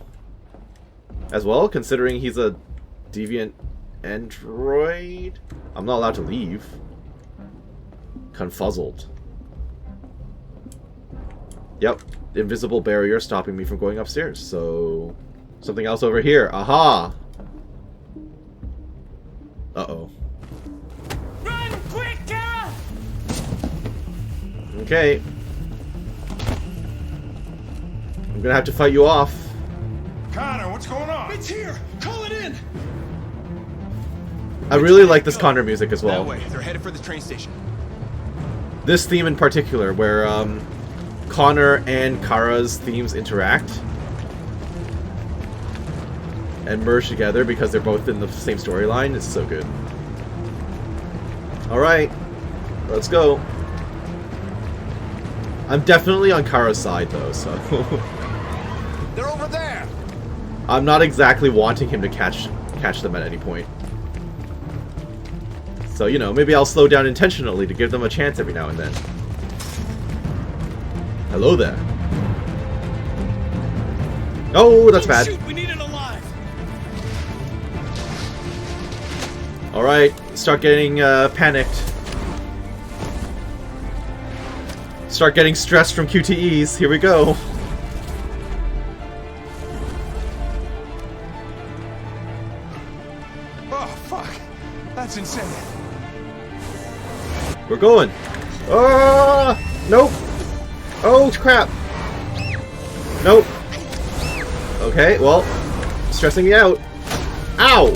As well, considering he's a deviant android? I'm not allowed to leave. Confuzzled. Yep. Invisible barrier stopping me from going upstairs. So... something else over here. Aha! Uh-oh. Run, quick, Kara! Okay. I'm gonna have to fight you off. Connor, what's going on? It's here! Call it in! I really like this Connor music as well. That way. They're headed for the train station. This theme in particular, where Connor and Kara's themes interact and merge together because they're both in the same storyline, is so good. Alright, let's go. I'm definitely on Kara's side though, so... They're over there! I'm not exactly wanting him to catch them at any point. So, you know, maybe I'll slow down intentionally to give them a chance every now and then. Hello there. Oh, that's bad. Shoot, we need it alive. Alright, start getting panicked. Start getting stressed from QTEs. Here we go. Oh, fuck. That's insane. We're going. Ah! Nope. Oh, crap. Nope. Okay, well, stressing me out. Ow!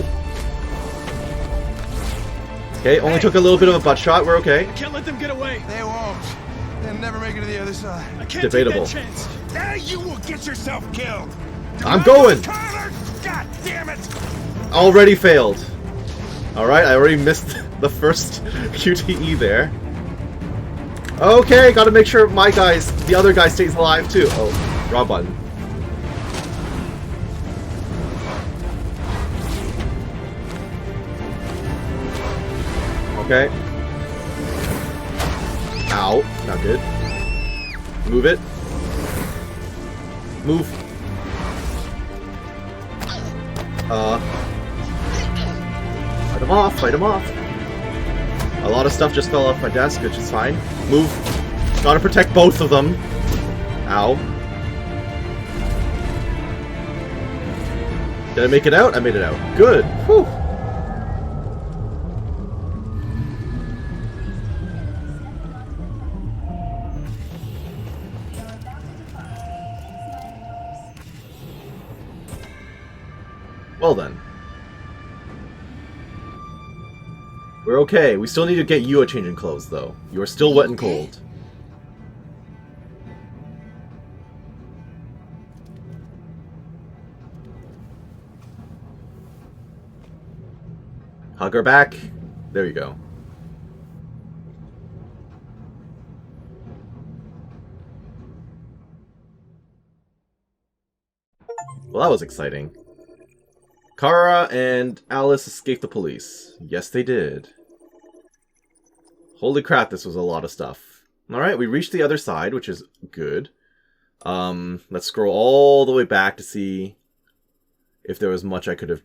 Okay, only took a little bit of a butt shot. We're okay. I can't let them get away. They won't. They'll never make it to the other side. I can't Debatable. take that chance. Now you will get yourself killed. I'm going! Connor! God damn it! Already failed. Alright, I already missed the first QTE there. Okay, gotta make sure the other guy stays alive too. Oh, wrong button. Okay. Ow, not good. Move it. Move. Fight him off, fight him off. A lot of stuff just fell off my desk, which is fine. Move. Gotta protect both of them. Ow. Did I make it out? I made it out. Good. Whew. Well then. We're okay. We still need to get you a change in clothes, though. You are still wet and cold. Hug her back. There you go. Well, that was exciting. Kara and Alice escaped the police. Yes, they did. Holy crap, this was a lot of stuff. Alright, we reached the other side, which is good. Let's scroll all the way back to see if there was much I could have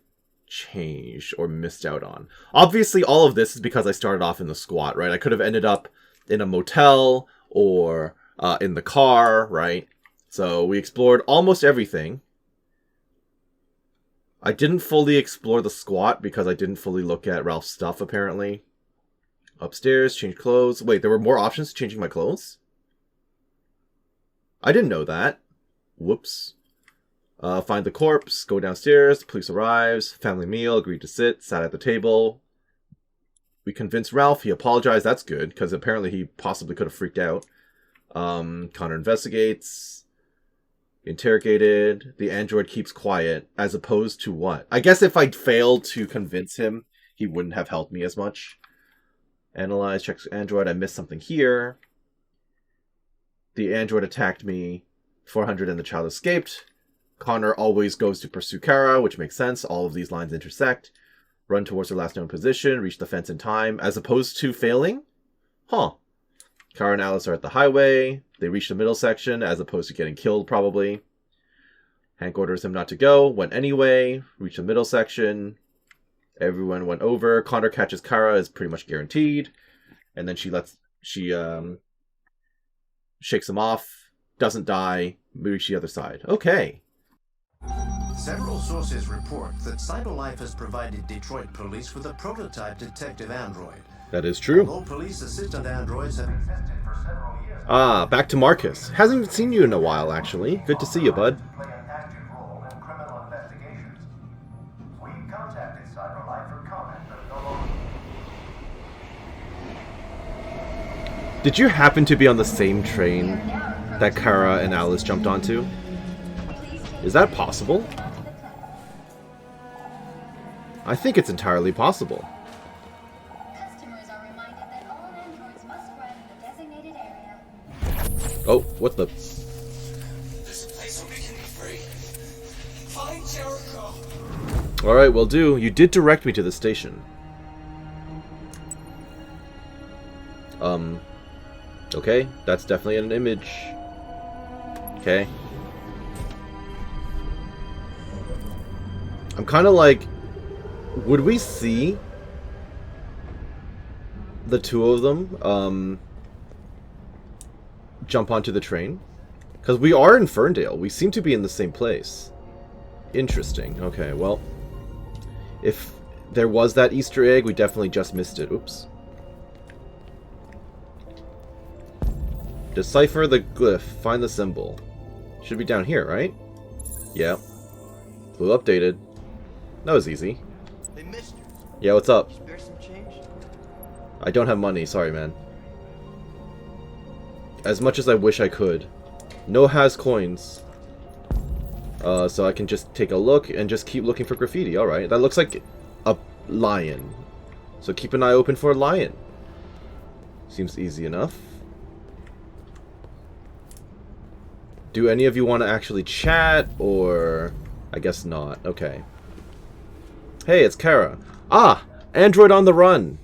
changed or missed out on. Obviously, all of this is because I started off in the squat, right? I could have ended up in a motel or in the car, right? So we explored almost everything. I didn't fully explore the squat because I didn't fully look at Ralph's stuff, apparently. Upstairs, change clothes. Wait, there were more options to changing my clothes? I didn't know that. Whoops. Find the corpse, go downstairs, police arrives, family meal, agreed to sit, sat at the table. We convinced Ralph, he apologized, that's good, because apparently he possibly could have freaked out. Connor investigates. Interrogated. The android keeps quiet. As opposed to what? I guess if I'd failed to convince him, he wouldn't have helped me as much. Analyze, check android. I missed something here. The android attacked me. 400 and the child escaped. Connor always goes to pursue Kara, which makes sense. All of these lines intersect. Run towards her last known position. Reach the fence in time. As opposed to failing? Huh. Kara and Alice are at the highway. They reach the middle section, as opposed to getting killed, probably. Hank orders him not to go. Went anyway. Reach the middle section. Everyone went over. Connor catches Kara is pretty much guaranteed. And then she lets She shakes him off, doesn't die, moves to the other side. Okay. Several sources report that CyberLife has provided Detroit police with a prototype detective android. That is true. Although police assistant androids have existed for several years. Ah, back to Marcus. Hasn't seen you in a while, actually. Good to see you, bud. Play an active role in criminal investigations. We contacted CyberLife for comment, but no longer. Did you happen to be on the same train that Kara and Alice jumped onto? Is that possible? I think it's entirely possible. Oh, what the? Alright, will do. You did direct me to the station. Okay, that's definitely an image. Okay. I'm kind of like, would we see the two of them jump onto the train? Because we are in Ferndale. We seem to be in the same place. Interesting. Okay, well, if there was that Easter egg, we definitely just missed it. Oops. Decipher the glyph. Find the symbol. Should be down here, right? Yeah. Clue updated. That was easy. Hey, mister. Yeah, what's up? Spare some change? I don't have money. Sorry, man. As much as I wish I could. No has coins. So I can just take a look and just keep looking for graffiti. Alright, that looks like a lion. So keep an eye open for a lion. Seems easy enough. Do any of you want to actually chat, or... I guess not. Okay. Hey, it's Kara. Ah! Android on the run!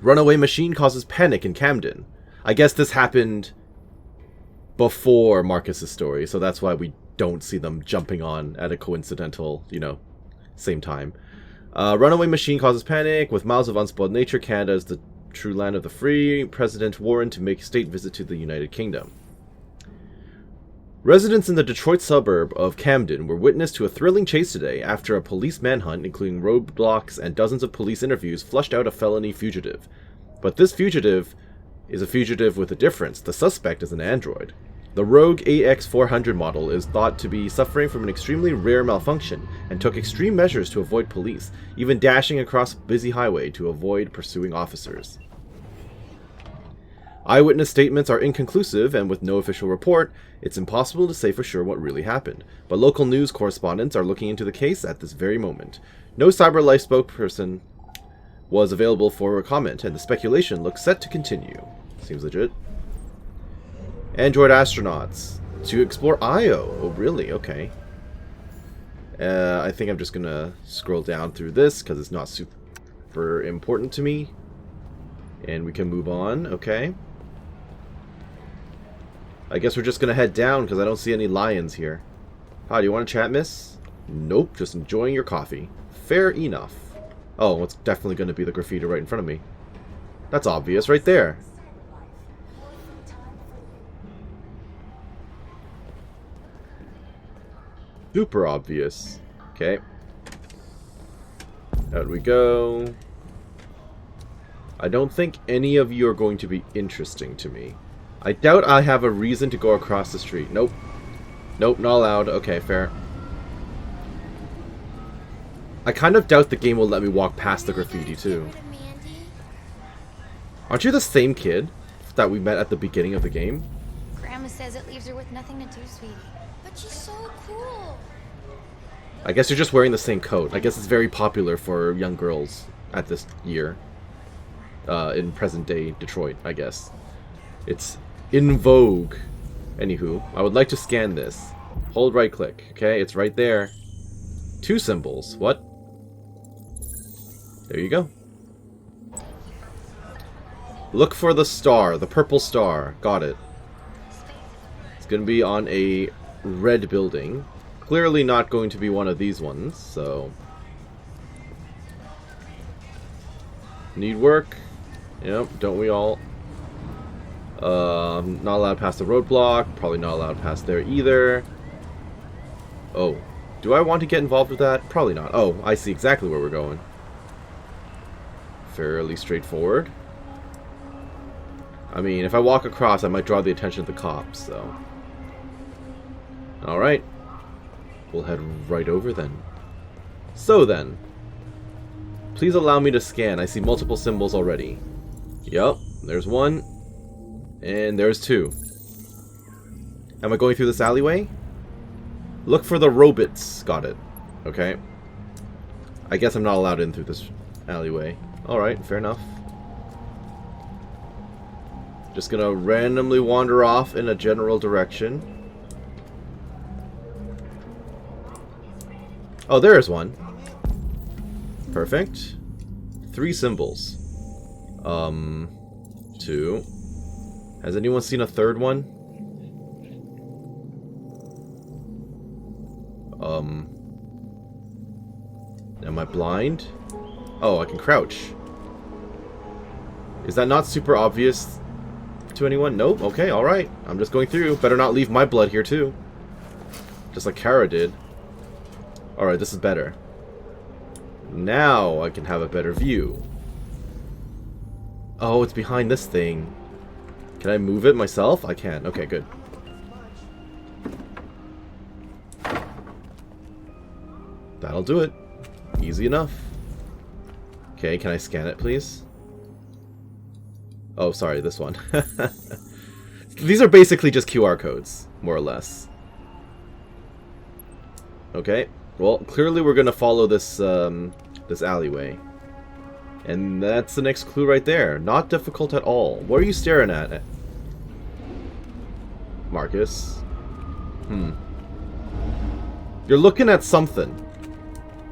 Runaway machine causes panic in Camden. I guess this happened before Marcus's story, so that's why we don't see them jumping on at a coincidental, you know, same time. Runaway machine causes panic. With miles of unspoiled nature, Canada is the true land of the free. President warned to make a state visit to the United Kingdom. Residents in the Detroit suburb of Camden were witness to a thrilling chase today after a police manhunt, including roadblocks and dozens of police interviews, flushed out a felony fugitive. But this fugitive is a fugitive with a difference. The suspect is an android. The Rogue AX400 model is thought to be suffering from an extremely rare malfunction and took extreme measures to avoid police, even dashing across a busy highway to avoid pursuing officers. Eyewitness statements are inconclusive, and with no official report, it's impossible to say for sure what really happened. But local news correspondents are looking into the case at this very moment. No CyberLife spokesperson was available for a comment, and the speculation looks set to continue. Seems legit. Android astronauts to explore Io. Oh, really? Okay. I think I'm just gonna scroll down through this because it's not super important to me. And we can move on. Okay. I guess we're just gonna head down because I don't see any lions here. Hi, do you want to chat, miss? Nope, just enjoying your coffee. Fair enough. Oh, it's definitely gonna be the graffiti right in front of me. That's obvious, right there. Super obvious. Okay. Out we go. I don't think any of you are going to be interesting to me. I doubt I have a reason to go across the street. Nope. Nope, not allowed. Okay, fair. I kind of doubt the game will let me walk past the graffiti, too. Aren't you the same kid that we met at the beginning of the game? Grandma says it leaves her with nothing to do, sweetie. But she's so cool. I guess you're just wearing the same coat. I guess it's very popular for young girls at this year. In present-day Detroit, I guess. It's in vogue. Anywho, I would like to scan this. Hold right-click. Okay, it's right there. 2 symbols. What? There you go. Look for the star, the purple star. Got it. It's going to be on a red building. Clearly not going to be one of these ones, so... Need work? Yep, don't we all? Not allowed past the roadblock. Probably not allowed past there either. Oh. Do I want to get involved with that? Probably not. Oh, I see exactly where we're going. Fairly straightforward. I mean, if I walk across, I might draw the attention of the cops, so... Alright. We'll head right over then. So then. Please allow me to scan. I see multiple symbols already. Yup, there's one. And there's two. Am I going through this alleyway? Look for the robots. Got it. Okay. I guess I'm not allowed in through this alleyway. Alright, fair enough. Just gonna randomly wander off in a general direction. Oh, there is one. Perfect. 3 symbols. 2. Has anyone seen a third one? Am I blind? Oh, I can crouch. Is that not super obvious to anyone? Nope. Okay, alright. I'm just going through. Better not leave my blood here, too. Just like Kara did. Alright, this is better. Now I can have a better view. Oh, it's behind this thing. Can I move it myself? I can. Okay, good. That'll do it. Easy enough. Okay, can I scan it, please? Oh, sorry, this one. These are basically just QR codes, more or less. Okay. Well, clearly we're gonna follow this this alleyway. And that's the next clue right there. Not difficult at all. What are you staring at? Marcus? You're looking at something.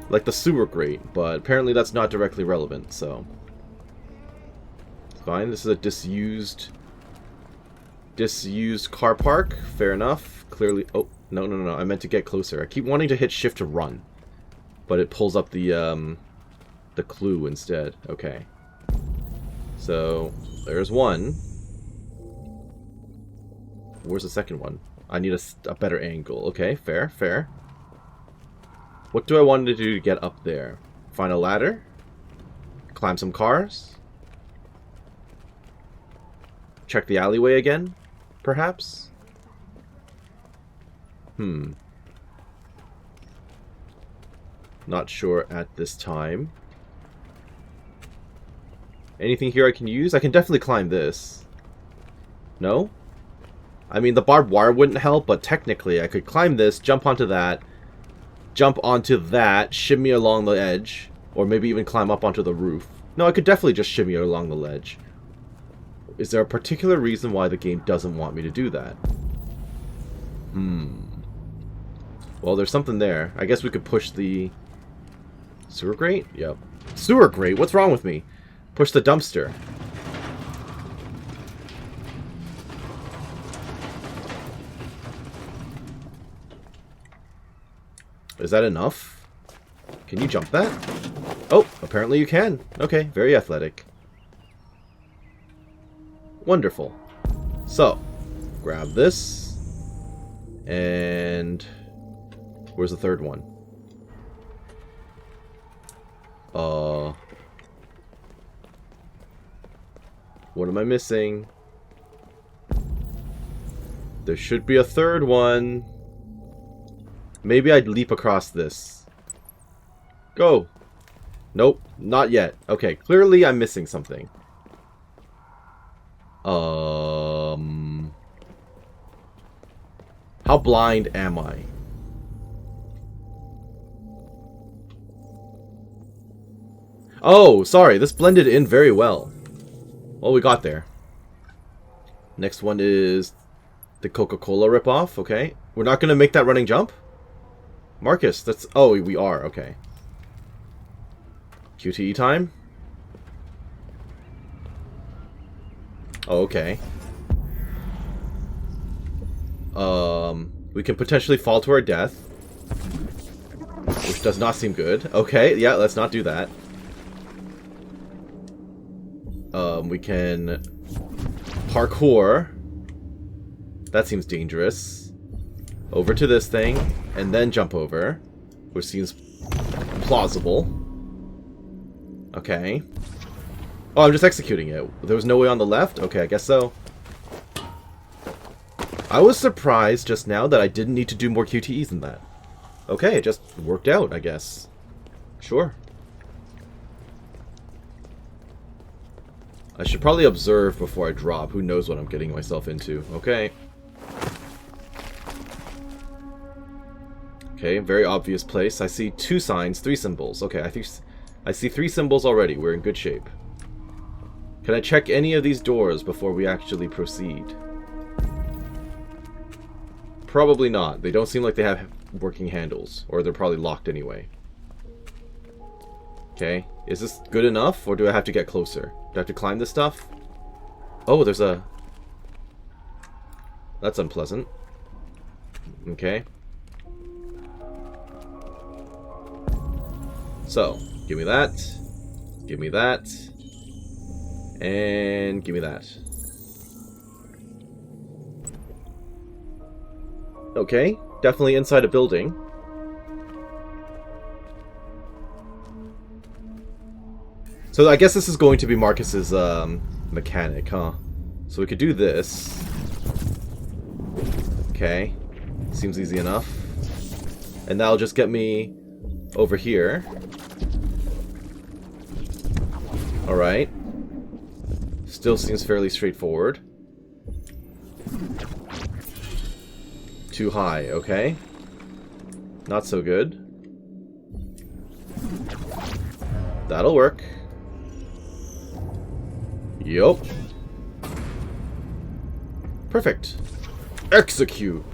Like the sewer grate, but apparently that's not directly relevant, so... It's fine. This is a disused car park. Fair enough. Clearly... Oh, no. I meant to get closer. I keep wanting to hit shift to run. But it pulls up the clue instead. Okay. So, there's one. Where's the second one? I need a better angle. Okay, fair. What do I want to do to get up there? Find a ladder? Climb some cars? Check the alleyway again? Perhaps? Not sure at this time. Anything here I can use? I can definitely climb this. No? I mean, the barbed wire wouldn't help, but technically I could climb this, jump onto that, shimmy along the edge, or maybe even climb up onto the roof. No, I could definitely just shimmy along the ledge. Is there a particular reason why the game doesn't want me to do that? Well, there's something there. I guess we could push the... Sewer grate? Yep. Sewer grate? What's wrong with me? Push the dumpster. Is that enough? Can you jump that? Oh, apparently you can. Okay, very athletic. Wonderful. So, grab this. And... where's the third one? What am I missing? There should be a third one. Maybe I'd leap across this. Go! Nope, not yet. Okay, clearly I'm missing something. How blind am I? Oh, sorry, this blended in very well. Well, we got there. Next one is the Coca-Cola ripoff, okay. We're not going to make that running jump? Marcus, that's... oh, we are, okay. QTE time? Oh, okay. We can potentially fall to our death. Which does not seem good. Okay, yeah, let's not do that. We can parkour. That seems dangerous. Over to this thing, and then jump over, which seems plausible. Okay. Oh, I'm just executing it. There was no way on the left? Okay, I guess so. I was surprised just now that I didn't need to do more QTEs than that. Okay, it just worked out, I guess. Sure. I should probably observe before I drop. Who knows what I'm getting myself into. Okay. Okay, very obvious place. I see 2 signs, 3 symbols. Okay, I see 3 symbols already. We're in good shape. Can I check any of these doors before we actually proceed? Probably not. They don't seem like they have working handles. Or they're probably locked anyway. Okay. Is this good enough? Or do I have to get closer? Do I have to climb this stuff? Oh, there's a... That's unpleasant. Okay. So, give me that. Give me that. And give me that. Okay, definitely inside a building. So I guess this is going to be Marcus's mechanic, huh? So we could do this. Okay, seems easy enough. And that'll just get me over here. Alright. Still seems fairly straightforward. Too high, okay. Not so good. That'll work. Yup. Perfect. Execute.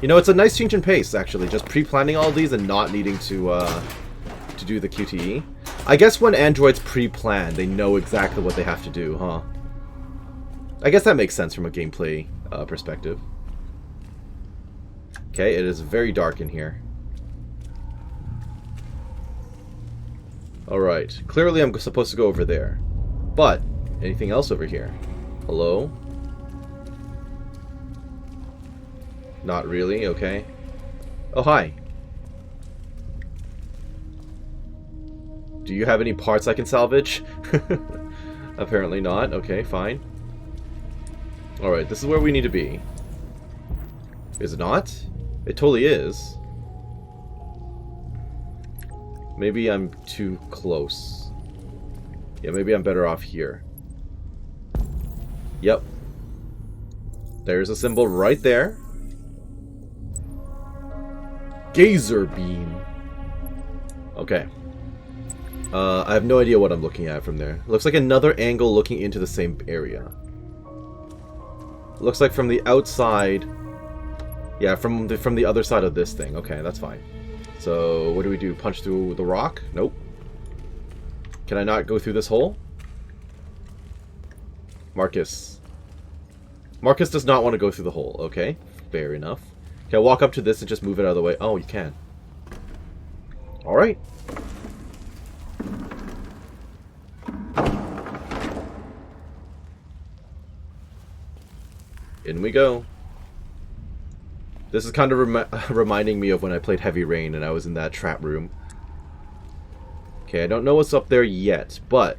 You know, it's a nice change in pace, actually. Just pre-planning all these and not needing to do the QTE. I guess when androids pre-plan, they know exactly what they have to do, huh? I guess that makes sense from a gameplay perspective. Okay, it is very dark in here. Alright, clearly I'm supposed to go over there. But, anything else over here? Hello? Not really, okay. Oh, hi. Do you have any parts I can salvage? Apparently not. Okay, fine. Alright, this is where we need to be. Is it not? It totally is. Maybe I'm too close. Yeah, maybe I'm better off here. Yep. There's a symbol right there. Gazer beam. Okay. I have no idea what I'm looking at from there. Looks like another angle looking into the same area. Looks like from the outside. Yeah, from the other side of this thing. Okay, that's fine. So, what do we do? Punch through the rock? Nope. Can I not go through this hole? Marcus. Marcus does not want to go through the hole. Okay, fair enough. Can I walk up to this and just move it out of the way? Oh, you can. Alright. In we go. This is kind of reminding me of when I played Heavy Rain and I was in that trap room. Okay, I don't know what's up there yet, but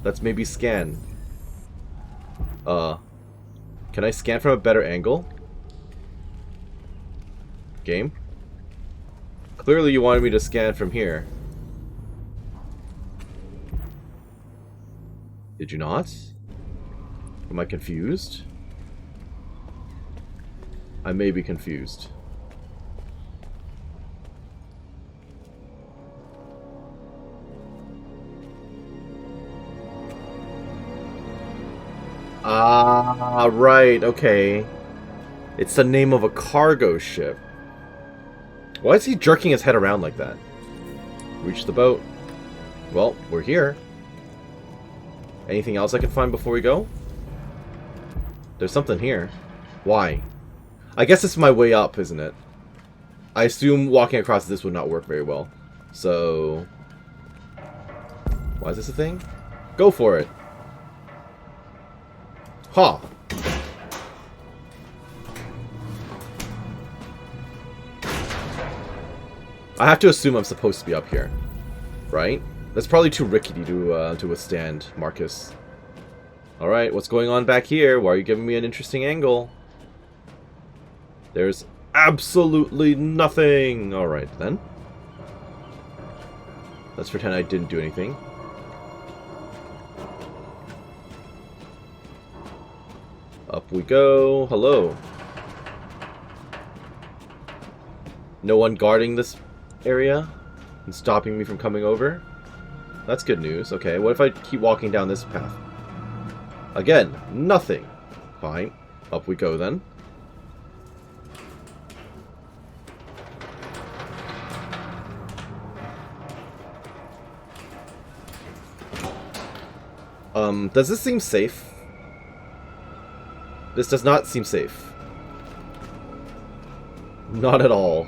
let's maybe scan. Can I scan from a better angle? Game? Clearly you wanted me to scan from here. Did you not? Am I confused? I may be confused. Ah, right, okay. It's the name of a cargo ship. Why is he jerking his head around like that? Reach the boat. Well, we're here. Anything else I can find before we go? There's something here. Why? I guess it's my way up, isn't it? I assume walking across this would not work very well. So... Why is this a thing? Go for it. Ha! I have to assume I'm supposed to be up here, right? That's probably too rickety to withstand, Marcus. Alright, what's going on back here? Why are you giving me an interesting angle? There's absolutely nothing! Alright, then. Let's pretend I didn't do anything. Up we go. Hello. No one guarding this area and stopping me from coming over? That's good news. Okay, what if I keep walking down this path? Again, nothing. Fine. Up we go then. Does this seem safe? This does not seem safe. Not at all.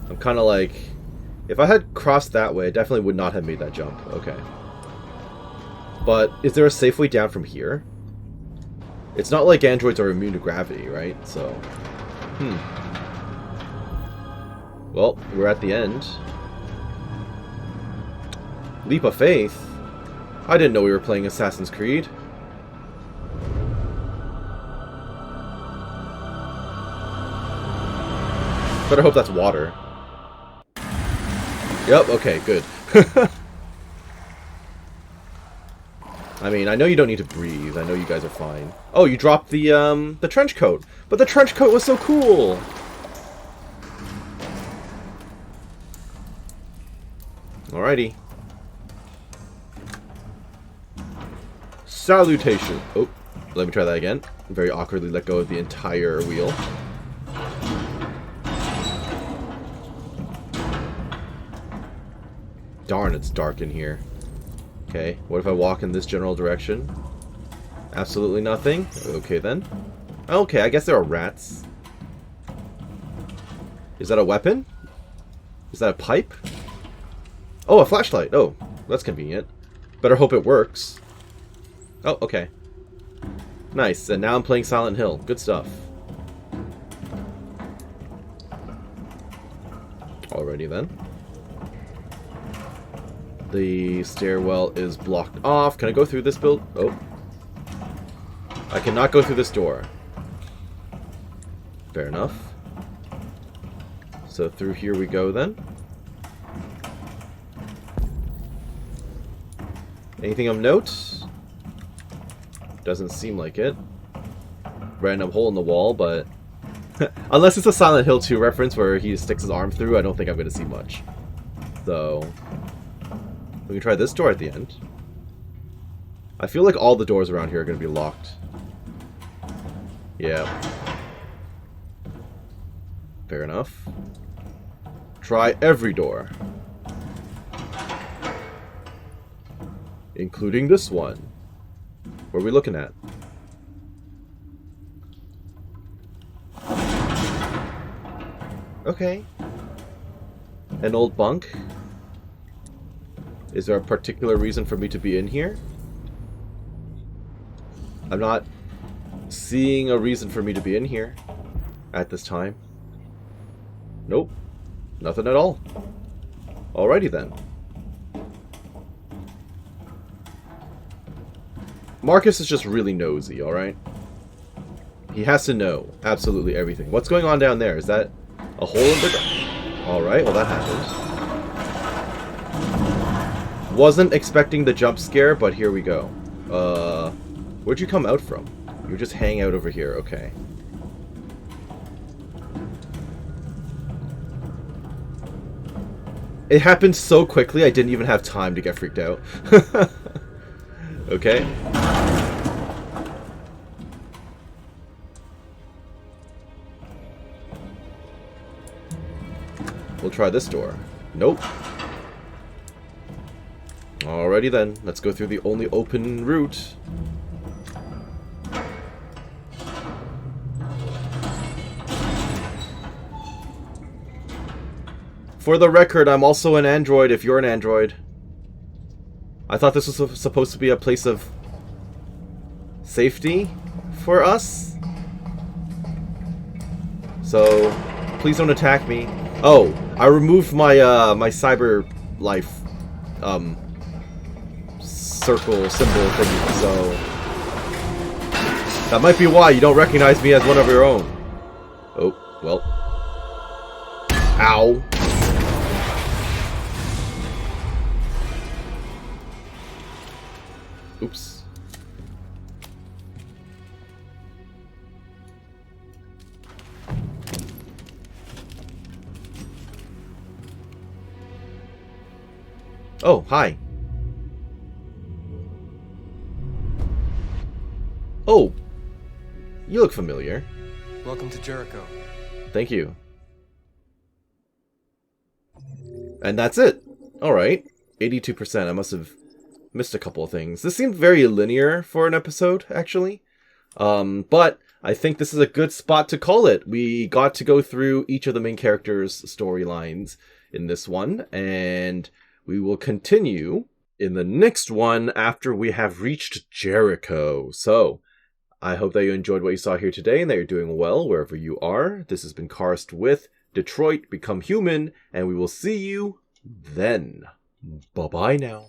I'm kind of like... If I had crossed that way, I definitely would not have made that jump. Okay. But is there a safe way down from here? It's not like androids are immune to gravity, right? So... Well, we're at the end. Leap of faith? I didn't know we were playing Assassin's Creed. Better hope that's water. Yep, okay, good. I mean, I know you don't need to breathe. I know you guys are fine. Oh, you dropped the trench coat. But the trench coat was so cool! Alrighty. Salutation. Oh, let me try that again. Very awkwardly let go of the entire wheel. Darn, it's dark in here. Okay, what if I walk in this general direction? Absolutely nothing? Okay then. Okay, I guess there are rats. Is that a weapon? Is that a pipe? Oh, a flashlight. Oh, that's convenient. Better hope it works. Oh, okay. Nice, and now I'm playing Silent Hill. Good stuff. Alrighty then. The stairwell is blocked off. Can I go through this build? Oh. I cannot go through this door. Fair enough. So through here we go then. Anything of note? Doesn't seem like it. Random hole in the wall, but... Unless it's a Silent Hill 2 reference where he sticks his arm through, I don't think I'm going to see much. So... we can try this door at the end. I feel like all the doors around here are going to be locked. Yeah. Fair enough. Try every door. Including this one. What are we looking at? Okay. An old bunk. Is there a particular reason for me to be in here? I'm not seeing a reason for me to be in here at this time. Nope. Nothing at all. Alrighty then. Marcus is just really nosy, alright? He has to know absolutely everything. What's going on down there? Is that a hole in the ground? Alright, well that happened. Wasn't expecting the jump scare, but here we go. Where'd you come out from? You just hang out over here, okay. It happened so quickly I didn't even have time to get freaked out. Okay. We'll try this door. Nope. Alrighty then, let's go through the only open route. For the record, I'm also an android if you're an android. I thought this was supposed to be a place of safety for us. So, please don't attack me. Oh, I removed my my cyber life circle symbol thingy, so that might be why you don't recognize me as one of your own. Oh, well. Ow. Oops. Oh, hi. Oh, you look familiar. Welcome to Jericho. Thank you. And that's it. Alright. 82%. I must have missed a couple of things. This seemed very linear for an episode, actually. But I think this is a good spot to call it. We got to go through each of the main characters' storylines in this one, and we will continue in the next one after we have reached Jericho. So, I hope that you enjoyed what you saw here today and that you're doing well wherever you are. This has been Karst with Detroit Become Human, and we will see you then. Bye-bye now.